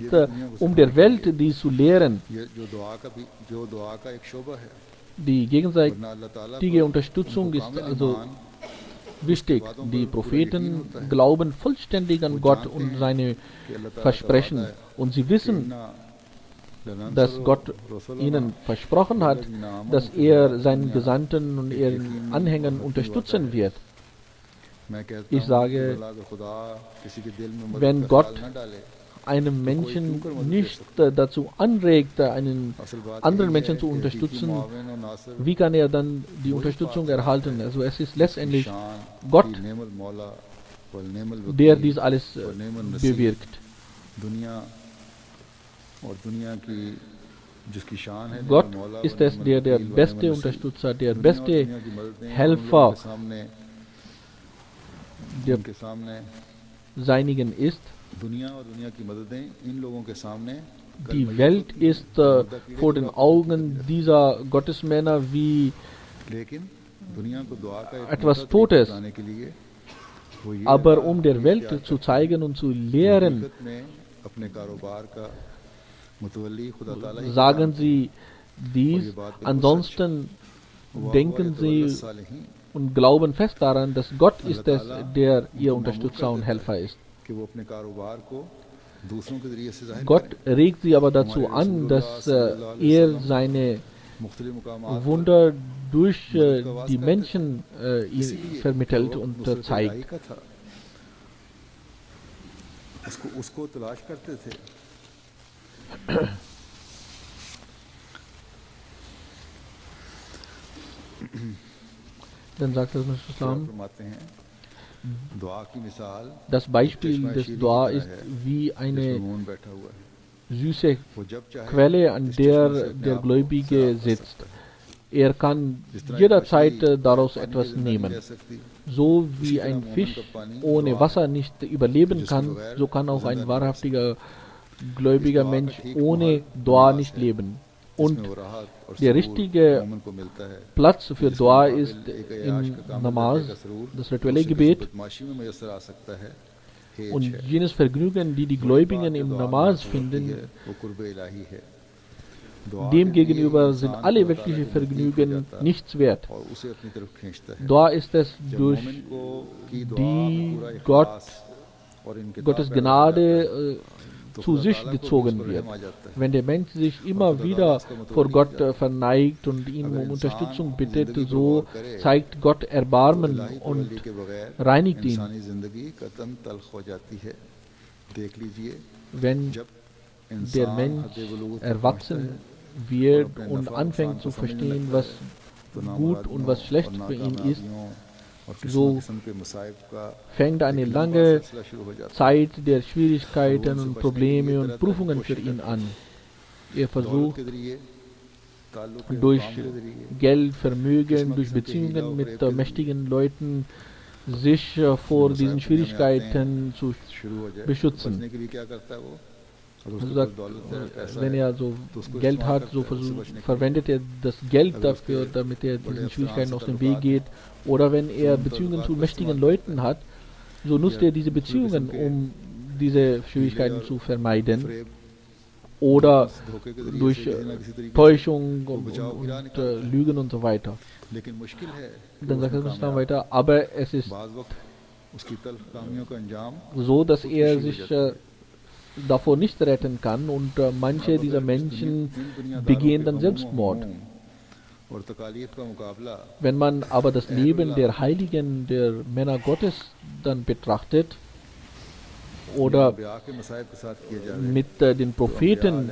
um der Welt dies zu lehren. Die gegenseitige Unterstützung ist also wichtig. Die Propheten glauben vollständig an Gott und seine Versprechen. Und sie wissen, dass Gott ihnen versprochen hat, dass er seinen Gesandten und ihren Anhängern unterstützen wird. Ich sage, wenn Gott einem Menschen nicht dazu anregt, einen anderen Menschen zu unterstützen, wie kann er dann die Unterstützung erhalten? Also es ist letztendlich Gott, der dies alles bewirkt. Gott ist es, der beste Unterstützer, der beste Helfer der Seinigen ist. Die Welt ist vor den Augen dieser Gottesmänner wie etwas Totes. Aber um der Welt zu zeigen und zu lehren, sagen sie dies, ansonsten denken sie und glauben fest daran, dass Gott ist es, der ihr Unterstützer und Helfer ist. Gott regt sie aber dazu an, dass er seine Wunder durch die Menschen vermittelt und zeigt. Dann sagt das Islam, das Beispiel des Dua ist wie eine süße Quelle, an der der Gläubige sitzt. Er kann jederzeit daraus etwas nehmen. So wie ein Fisch ohne Wasser nicht überleben kann, so kann auch ein wahrhaftiger gläubiger Mensch ohne Dua nicht leben. Und der richtige Platz für Dua ist im Namaz, das rituelle Gebet. Und jenes Vergnügen, die die Gläubigen im Namaz finden, demgegenüber sind alle weltlichen Vergnügen nichts wert. Dua ist es, durch die Gottes Gnade zu sich gezogen wird. Wenn der Mensch sich immer wieder vor Gott verneigt und ihn um Unterstützung bittet, so zeigt Gott Erbarmen und reinigt ihn. Wenn der Mensch erwachsen wird und anfängt zu verstehen, was gut und was schlecht für ihn ist, so fängt eine lange Zeit der Schwierigkeiten und Probleme und Prüfungen für ihn an. Er versucht durch Geld, Vermögen, durch Beziehungen mit mächtigen Leuten sich vor diesen Schwierigkeiten zu beschützen. Also sagt, wenn er so Geld hat, so verwendet er das Geld dafür, damit er diesen Schwierigkeiten aus dem Weg geht. Oder wenn er Beziehungen zu mächtigen Leuten hat, so nutzt er diese Beziehungen, um diese Schwierigkeiten zu vermeiden. Oder durch Täuschung und Lügen und so weiter. Dann sagt er Islam weiter, aber es ist so, dass er sich davor nicht retten kann und manche dieser Menschen begehen dann Selbstmord. Wenn man aber das Leben der Heiligen, der Männer Gottes dann betrachtet oder mit den Propheten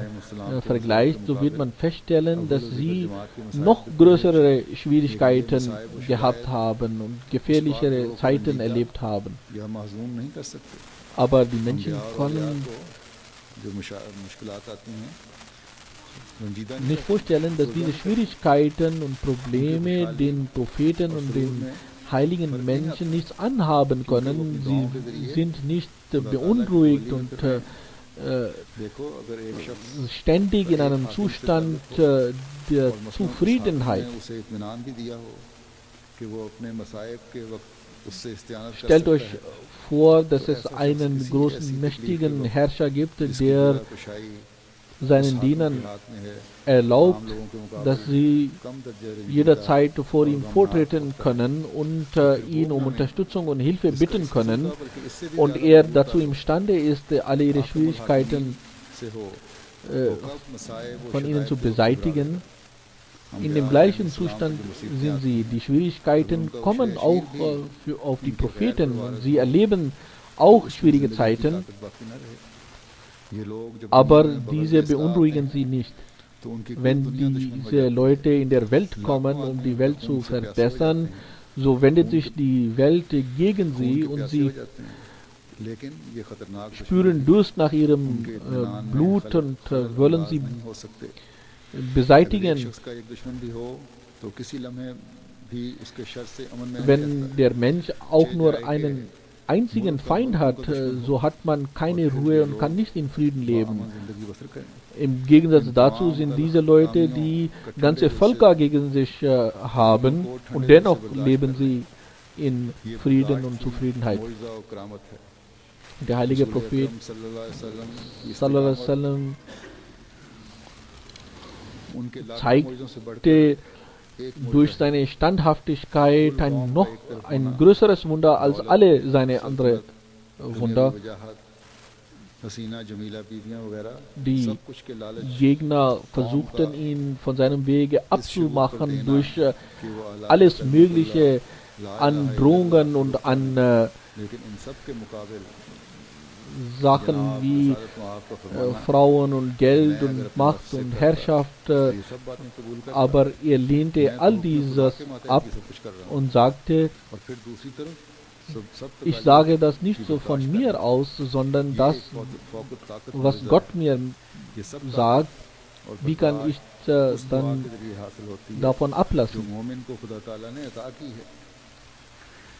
vergleicht, so wird man feststellen, dass sie noch größere Schwierigkeiten gehabt haben und gefährlichere Zeiten erlebt haben. Aber die Menschen können nicht vorstellen, dass diese Schwierigkeiten und Probleme den Propheten und den heiligen Menschen nichts anhaben können. Sie sind nicht beunruhigt und
देखो अगर एक शख्स
ständig in
एक
einem
हाकिम से
Zustand
ताल्लुक हो
der
और मसलन उस
Zufriedenheit.
हाकिम ने उसे इत्मीनान भी दिया हो कि वो अपने मसाइब के वक्त उससे इस्तियानत कर
Stellt
सकता
euch
है
vor, dass
तो
es
ऐसा शख्स
einen
किसी
großen,
ऐसी तकलीफ के
mächtigen
वक्त
Herrscher gibt,
जिसकी
der
जुदा कुशाई उस
seinen
हाकिम के
Dienern
हाथ में है
erlaubt,
आम लोगों के
dass
मुकाबले
sie
कम दर्जे रंजीदा
jederzeit vor
और
ihm
गमनाक
vortreten
होता है
können und ihn um Unterstützung und Hilfe
इसका
bitten
इससे
können
जुदा बल्कि इससे भी
und
ज़्यादा
er
मजबूत
dazu
ताल्लुक
imstande ist, alle ihre
हाकिमुल
Schwierigkeiten
हाकिमीन से हो
äh,
तो कब मसाइब व
von ihnen
शदाइद
zu
के वक्त घबरावे
beseitigen. In
अम्बिया
dem gleichen
अलैहिस्सलाम
Zustand
पर जो मुसीबतें
sind
आती
sie.
हैं
Die Schwierigkeiten
उनका
kommen
शेर
auch
भी
auf die
इनके गैर
Propheten
पर
und
वारिस
sie
हो
erleben
तो
auch
उसमें
schwierige
जिंदगी की
Zeiten,
ताकत बाकी न रहे ये लोग जब
aber
दुनिया में बगल
diese
के इसलाह आते
beunruhigen
हैं
sie nicht.
तो उनकी कुल
Wenn
दुनिया दुश्मन हो
diese
जाती है
Leute in der Welt
लाखों
kommen, um
आदमी
die Welt zu
खून से प्यासे हो जाते
verbessern,
हैं
so wendet
खून
sich
के
die Welt gegen
खून
sie
के
und
प्यासे हो
sie
जाते हैं लेकिन ये खतरनाक दुश्मन
spüren
भी
Durst nach ihrem
उनके इत्मीनान में
Blut
खलल
und
खलल
wollen
अंदाज
sie
नहीं हो सकते अगर एक
beseitigen.
शख्स का एक दुश्मन भी हो तो किसी लम्हे भी उसके शर से अमन में नहीं
Wenn
रहता
der Mensch auch
चाहे
nur
जाए कि
einen einzigen
मुल्क का
Feind
मुल्कों
hat,
का दुश्मन हो
so hat man keine
और फिर
Ruhe
ये
und
लोग
kann nicht in Frieden leben.
बाअमन जिंदगी बसर करें
Im Gegensatz
इन
dazu
तमाम
sind
गलत
diese Leute,
कामियों
die
का ठंडे
ganze
दिल से
Völker gegen sich haben
उनको
und
ठंडे दिल से
dennoch
बर्दाश्त
leben
कर
sie
लें
in
ये
Frieden
बर्दाश्त
und
ही
Zufriedenheit.
मोइज़ा और करामत है
Der heilige
रसूल
Prophet
अकरम सल्लल्लाहु अलैहि वसल्लम की
sallallahu alaihi
इस्तिकामत
wasallam
उनके लाखों
zeigte
मोइज़ों से बढ़कर एक
durch
मोइज़ा है
seine Standhaftigkeit ein größeres Wunder als alle seine andere Wunder.
दुनियावी वजाहत हसीना जमीला बीवियां वगैरह
Die
सब कुछ के लालच
Gegner versuchten ihn von seinem Wege
इस शुरू कर
abzumachen
देना
durch
कि वो अल्लाह
alles
के
Mögliche
ला इलाहा
an
इल्लल्लाह
Drohungen und an
लेकिन इन सब के मुकाबिल
Sachen
जनाब
wie
रसालत में आपका फरमाना है
Frauen und Geld
मैं अगर
und
अपने
Macht
नफ्स से
und
करता
Herrschaft,
तो ये सब बातें कबूल करता
aber er lehnte
मैं तो
all
अपने खुदा
dieses
के मातहत
ab
ये सब कुछ कर रहा हूँ
und sagte,
और फिर दूसरी तरफ सब
ich sage das nicht so von mir aus, sondern das, was Gott mir
ये सब
sagt,
और
wie kann ich
उस दुआ
dann
के जरिए हासिल होती है
davon
जो
ablassen?
मोमिन को खुदा ताला ने अता की है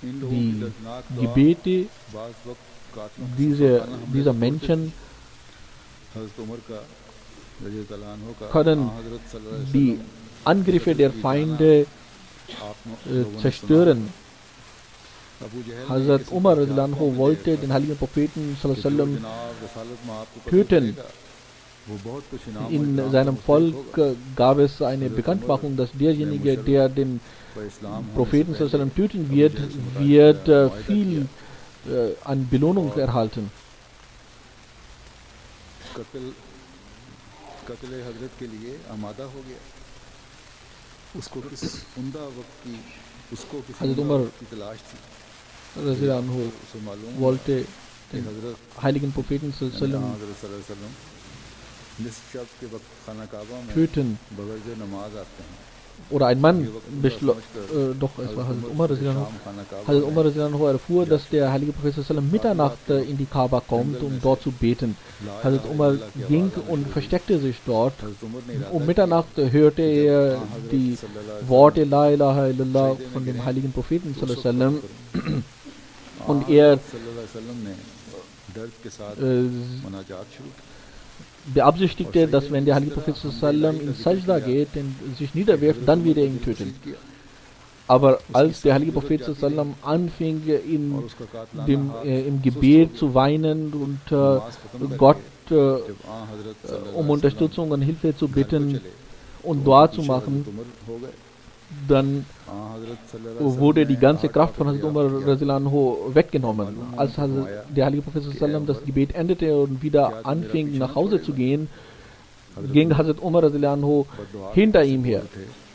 इन लोगों
Die
की दर्दनाक दुआ
Gebete
बाज़ वक्त कातलों के सफाखाना हमले
dieser
से
Menschen
हज़रत उमर का रज़ियल्लाहु अन्हु का
können
हज़रत सल्लल्लाहु अलैहि
die
वसल्लम
Angriffe der Feinde
आप लोगों ने
zerstören.
सुना अबू जहल ने
Hazrat
किसी
Umar
को
radhiyallahu anhu
में
wollte
देखा
den heiligen Propheten
कि
sallallahu alaihi
जो
wasallam
जनाब रसालत में आपको कत्ल
töten.
करेगा, वो बहुत कुछ इनाम और
In
इकराम का
seinem
मुस्तहिक
Volk
होगा।
gab es eine Bekanntmachung, dass derjenige, der den
व इस्लाम होने से
Propheten
पहले
sallallahu alaihi wasallam töten
Abu
wird,
जहल से मुताबिक
wird
मुआहिदा
viel
किया।
an Belohnung erhalten.
कत्ल हजरत के लिए आमादा हो गया उसको किस उम्दा वक्त की उसको किस
Hazrat
उम्दा
Umar
वक्त की तलाश थी
radhiyallahu anhu
उसे मालूम
wollte
कि
den
हजरत
heiligen Propheten sallallahu alaihi wasallam
हजरत सल्लल्लाहु अलैहि वसल्लम निस्फ शब के वक्त खाना काबा में
töten.
बगैर नमाज आते हैं
Oder ein Mann doch, es war Hazrat Umar radhiyallahu anhu.
शाम खाना काबा
Hazrat
में
Umar radhiyallahu anhu erfuhr, dass der heilige Prophet sallallahu alaihi wasallam Mitternacht in die Kaaba kommt, um dort zu beten. Hazrat Umar ging und versteckte sich dort.
हजरत उमर ने इरादा
Um Mitternacht hörte er die Worte La ilaha illallah von dem heiligen Propheten sallallahu alaihi wasallam und er
सल्लल्लाहु अलैहि वसल्लम ने दर्द के साथ मुनाजात शुरू की
beabsichtigte, dass wenn der heilige Prophet sallallahu alaihi wasallam in Sajda geht und sich niederwirft, dann wird er ihn töten. Aber als der heilige Prophet sallallahu alaihi wasallam anfing, im Gebet zu weinen und Gott um Unterstützung und Hilfe zu bitten und Dua zu machen, dann wurde die ganze Kraft von Hazrat Umar radhiyallahu anhu weggenommen. Als der heilige Prophet sallallahu alaihi wasallam das Gebet endete und wieder anfing nach Hause zu gehen, ging Hazrat Umar radhiyallahu anhu hinter ihm her.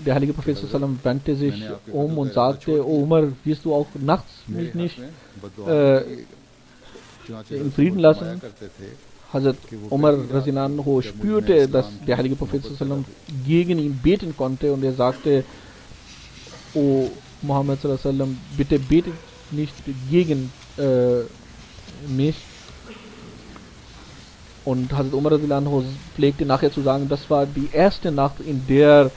Der heilige Prophet sallallahu alaihi wasallam wandte sich um und sagte, O Umar, wirst du auch nachts mich nicht in Frieden lassen? Hazrat Umar radhiyallahu anhu spürte, dass der heilige Prophet sallallahu alaihi wasallam gegen ihn beten konnte und er sagte, O Muhammad sallallahu alaihi wasallam, bitte betet nicht gegen mich. Und Hazrat Umar radhiyallahu anhu pflegte nachher zu sagen, das war die erste Nacht, in der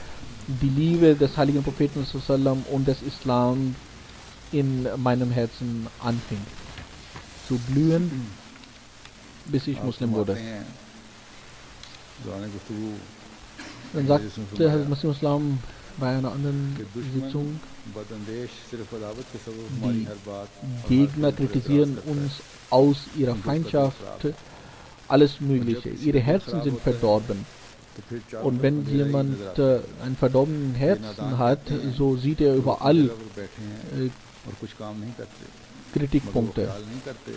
die Liebe des heiligen Propheten sallallahu alaihi wasallam und des Islam in meinem Herzen anfing zu blühen. bis ich
आप
Muslim
फरमाते
wurde.
हैं दौरान गुफ्तगू
Dann sagte Hazrat Masih Islam bei einer anderen
कि दुश्मन
Sitzung,
बदअंदेश सिर्फ अदावत के सबब हमारी
die
हर बात और हर
Gegner
कदम पर
kritisieren
एतराज़ करता है
uns aus ihrer
und उसका दिल
Feindschaft
खराब है
alles
और जब
Mögliche.
किसी
Ihre
का दिल
Herzen
खराब
sind
होता है
verdorben.
तो फिर चारों
Und
तरफ
wenn
अंधेरा ही
jemand
नजर आता है
ein verdorbenen
ये
Herzen
नादान
hat,
कहते हैं
so sieht er
कि वो अपनी
überall
जगह पर बैठे हैं और कुछ काम नहीं करते मगर वो
Kritikpunkte.
ख्याल नहीं करते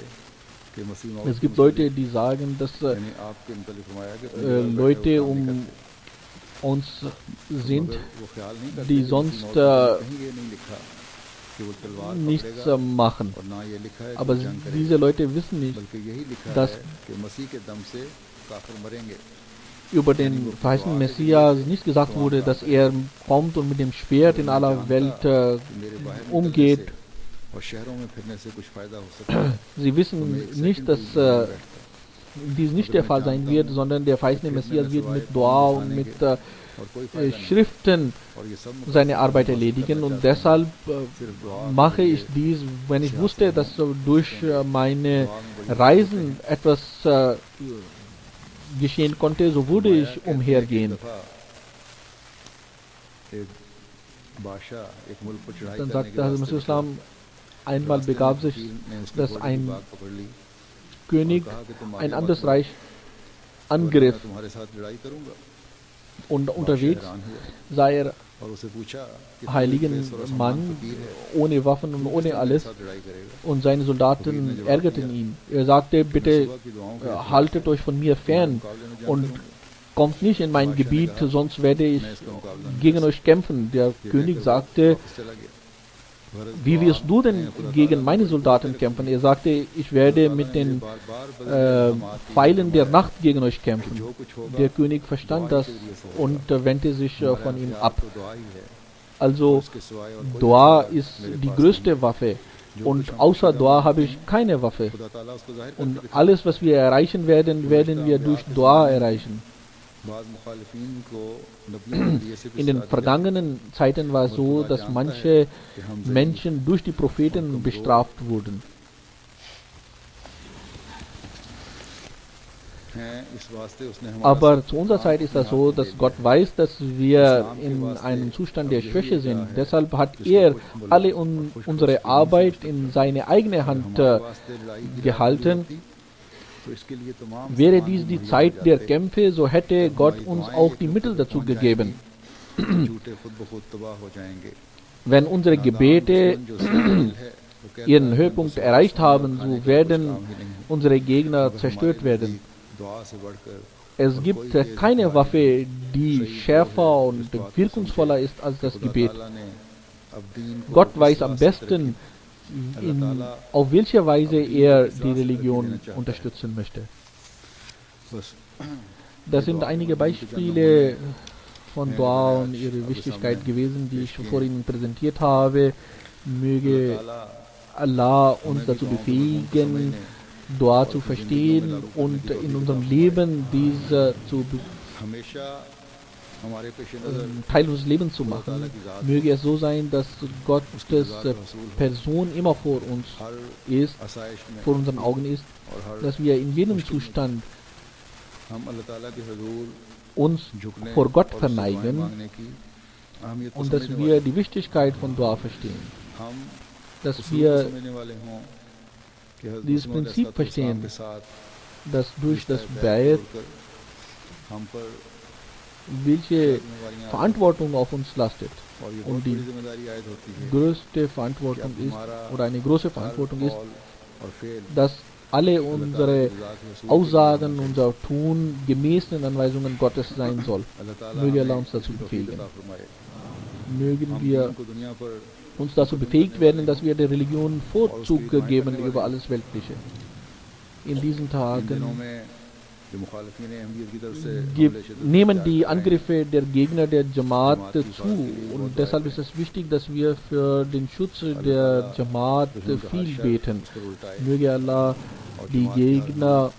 कि मसीह मौत
Es
के
gibt
मुताबिक
Leute, die sagen, dass
यानी आपके मुताबिक फरमाया कि अपनी जगह पर बैठे
Leute
वो काम नहीं
um
करते
uns sind,
मगर वो ख्याल नहीं करते
die
कि मसीह
sonst
मौत में कहीं ये नहीं लिखा कि वो तलवार
nichts
पकड़ेगा
machen.
और ना ये लिखा है कि
Aber
वो जंग करेगा
diese Leute wissen nicht,
बल्कि यही लिखा
dass
है कि मसीह के दम से काफिर मरेंगे
über den verheißenen Messias nicht gesagt wurde, dass er kommt und mit dem Schwert in aller Welt
कि मेरे बाहर निकलने
umgeht.
से और शहरों में फिरने से कुछ फायदा हो सकता है
Sie
तो
wissen
मैं एक
nicht,
सेकंड
dass
भी नहीं बैठता
dies nicht der Fall sein wird, sondern der verheißene Messias wird mit Dua und mit
और कोई फायदा नहीं
Schriften
और ये सब
seine Arbeit erledigen und deshalb
सिर्फ दुआ
mache ich dies, wenn ich wusste, dass durch meine Reisen etwas geschehen konnte, so würde ich umhergehen.
एक बादशाह एक मुल्क पर चढ़ाई
Dann
करने
sagte
के
Hazrat
रास्ते
Masih Islam, einmal
रास्ते में
begab sich,
वकील ने उसकी
dass
घोड़े की
ein
बाग पकड़ ली
König
कहा कि तुम आगे
ein
मत
anderes
बढ़ो,
Reich
वरना मैं
angriff
तुम्हारे साथ लड़ाई करूंगा
und
बादशाह
unterwegs
हैरान हुआ
sah er
और उसे पूछा कि तुम
heiligen
एक बेसुरा
Mann
फकीर है
ohne Waffen und
तू
ohne
किस तरह मेरे
alles
साथ लड़ाई करेगा
und seine Soldaten ärgerten ihn. Er sagte,
कि मैं
bitte
सुबह की दुआओं के हिसाब
haltet euch von mir
से
fern
मुकाबले में जंग
und
करूंगा।
kommt nicht in mein Gebiet, sonst werde ich
मैं इसका मुकाबला नहीं
gegen
कर
euch kämpfen. Der
सकता। ये
König
कहकर वो
sagte,
वापस चला गया। भरत
wie
दुआ
wirst du denn
ने खुदा
gegen
ताला
meine
को
Soldaten
बरकत
kämpfen?
दी।
Er sagte, ich
खुदा
werde
ताला
mit
ने
den
मुझे बार-बार बदले इल्हामात दी,
Pfeilen der
फरमाया
Nacht gegen euch
कि
kämpfen.
जो कुछ होगा
Der König verstand
दुआ
das
ही के जरिए से होगा।
und wandte sich
हमारा
von ihm
हथियार
ab.
तो दुआ ही है।
Also
उसके सिवाय और कोई
Dua
हथियार
ist
मेरे
die
पास
größte
नहीं।
Waffe
जो
und
कुछ हम
außer
खुदा
Dua
मानते
habe ich
हैं,
keine Waffe.
खुदा ताला उसको जाहिर
Und
करके दिखाता
alles, was wir erreichen werden, werden wir durch Dua erreichen.
है। बाद मुखालिफीन को नबियों के जरिए से भी
In den
सजा दी
vergangenen Zeiten war es so, dass manche Menschen durch die Propheten bestraft wurden.
हैं, इस वास्ते उसने हमारा
Aber
सब
zu unserer Zeit ist das so, dass Gott weiß, dass wir in einem Zustand der Schwäche sind. Deshalb hat er alle unsere Arbeit in seine eigene Hand
हमारे वास्ते लड़ाई की
gehalten.
होती, तो इसके लिए तमाम
Wäre
सामान
dies die
मुहैया
Zeit
हो
der
जाते,
Kämpfe, so hätte Gott uns auch die Mittel dazu gegeben.
तो झूठे खुद ब खुद तबाह हो जाएंगे।
Wenn unsere
नादान
Gebete
दुश्मन जो साहिल है, वो कहता
ihren
है, मैं
Höhepunkt
तो
erreicht
सामान
haben,
खाने
so
का कुछ
werden
काम ही नहीं है।
unsere Gegner
मगर
zerstört
हमारे
werden.
नज़दीक दुआ से बढ़कर
Es gibt keine Waffe, die schärfer und wirkungsvoller ist als das
खुदा
Gebet.
ताला ने अब दीन को
Gott
इस
weiß am
रास्ते
besten, auf welche Weise er die Religion unterstützen möchte.
बस
Das sind einige Beispiele von Dua und ihre Wichtigkeit gewesen, die ich vor Ihnen präsentiert habe. Möge Allah uns dazu befähigen, Dua zu verstehen und in unserem Leben diese
हमेशा हमारे पेश नज़र
Teil unseres Lebens zu machen. Möge es so sein, dass Gottes Person immer vor uns
हर
ist,
आसाइश में
vor unseren Augen ist,
और हर
dass wir in jedem Zustand
हम अल्लाह ताला के हुजूर
uns
झुकने
vor Gott
और उससे दुआएं
verneigen
मांगने की अहमियत को
und dass
समझने
wir
वाले
die Wichtigkeit von Dua verstehen.
हम
Dass
उसूल को
wir
समझने वाले हों कि हज़रत
dieses
मुहम्मद
Prinzip
अलैहिस्सलातु
verstehen,
वस्सलाम के साथ
dass durch das
रिश्ता
Bayat
जोड़कर हम पर
welche
जिम्मेदारियां
Verantwortung auf uns lastet.
और ये
und
बहुत
die
बड़ी जिम्मेदारी आयद होती है
Größte
कि
Verantwortung
अब
ist,
हमारा
oder eine große
हर
Verantwortung ist,
कौल और फेल
dass alle
अल्लाह ताला
unsere
की रज़ा के रसूल के लिए
Aussagen,
होना
unser Tun gemäß den Anweisungen Gottes sein soll.
चाहिए। अल्लाह ताला
Möge
हमें
Allah uns dazu
इसकी तौफीक
befähigen.
अता फरमाए।
Mögen
हम
wir
दीन को दुनिया पर
uns dazu befähigt werden, dass wir der Religion Vorzug geben über alles Weltliche. In diesen
इन दिनों
Tagen
में जो मुखालिफीन अहमियत की तरफ से
nehmen die Angriffe der Gegner der Jamaat zu und deshalb ist es wichtig, dass wir für den Schutz der Jamaat viel beten. Möge Allah die Gegner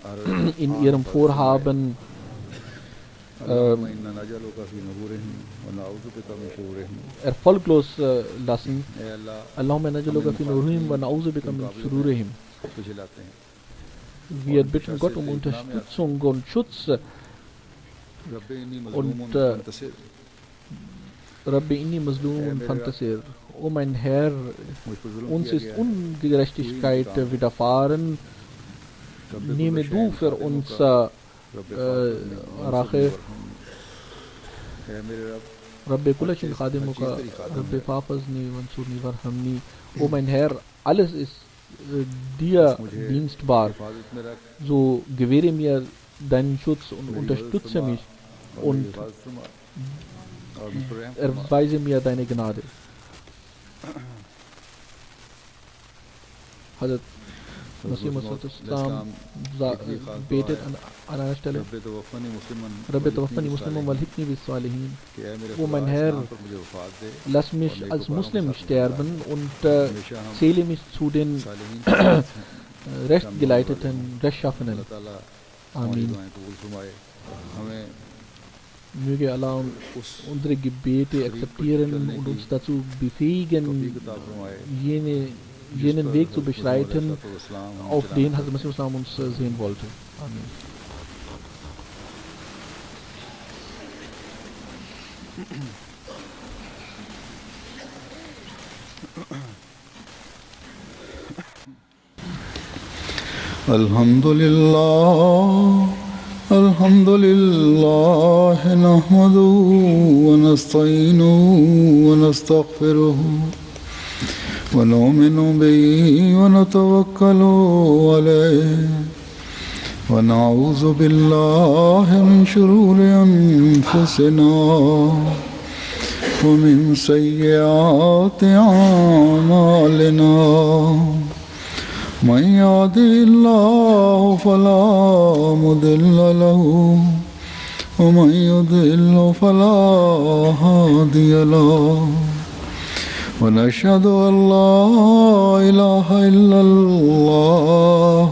in ihrem Vorhaben erfolglos lassen. Allahumma naj'aluka fi nurihim wa na'udhu bika min shururihim. Wir bitten Gott um Unterstützung und Schutz. Und Rabbi inni mazlum fantasir. O mein Herr, uns ist Ungerechtigkeit widerfahren. Nehme du für uns Rache. Rabbi Kulachin Khadimuka, Rabbi Fafazni, Mansurni, Warhamni. O mein Herr, alles ist dir dienstbar. So gewähre mir deinen Schutz und unterstütze mich und erweise mir deine Gnade. Hazrat Masih Islam betet an einer Stelle: Rabbi tawaffani musliman wal hikni bis salihin. O mein Herr, lass mich als Muslim sterben und zähle mich zu den rechtgeleiteten, rechtschaffenen. Amin. Möge Allah unsere Gebete akzeptieren und uns dazu befähigen, jenen Weg zu beschreiten, auf den Hazrat Masih Islam uns sehen wollte. Amen.
Alhamdulillah, alhamdulillah, nahmaduhu wa nasta'inuhu wa nastaghfiruhu. ونؤمن به ونتوكل عليه ونعوذ بالله من شرور أنفسنا ومن سيئات أعمالنا من يهده الله فلا مضل له ومن يضلل فلا هادي له ونشهد أن لا إله إلا الله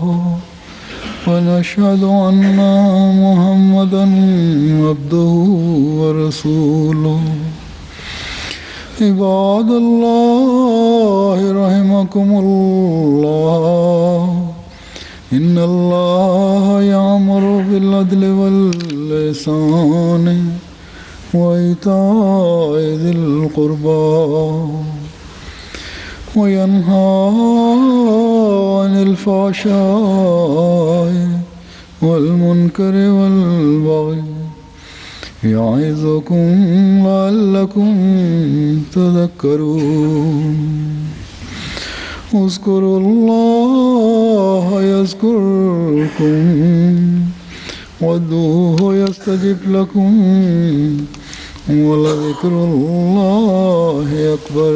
ونشهد أن محمدا عبده ورسوله عباد الله رحمكم الله إن الله يأمر بالعدل والإحسان وإيتاء ذي القربى وينهى عن الفحشاء والمنكر والبغي يعظكم لعلكم تذكرون اذكروا الله يذكركم وادعوه يستجب لكم ولذكر الله أكبر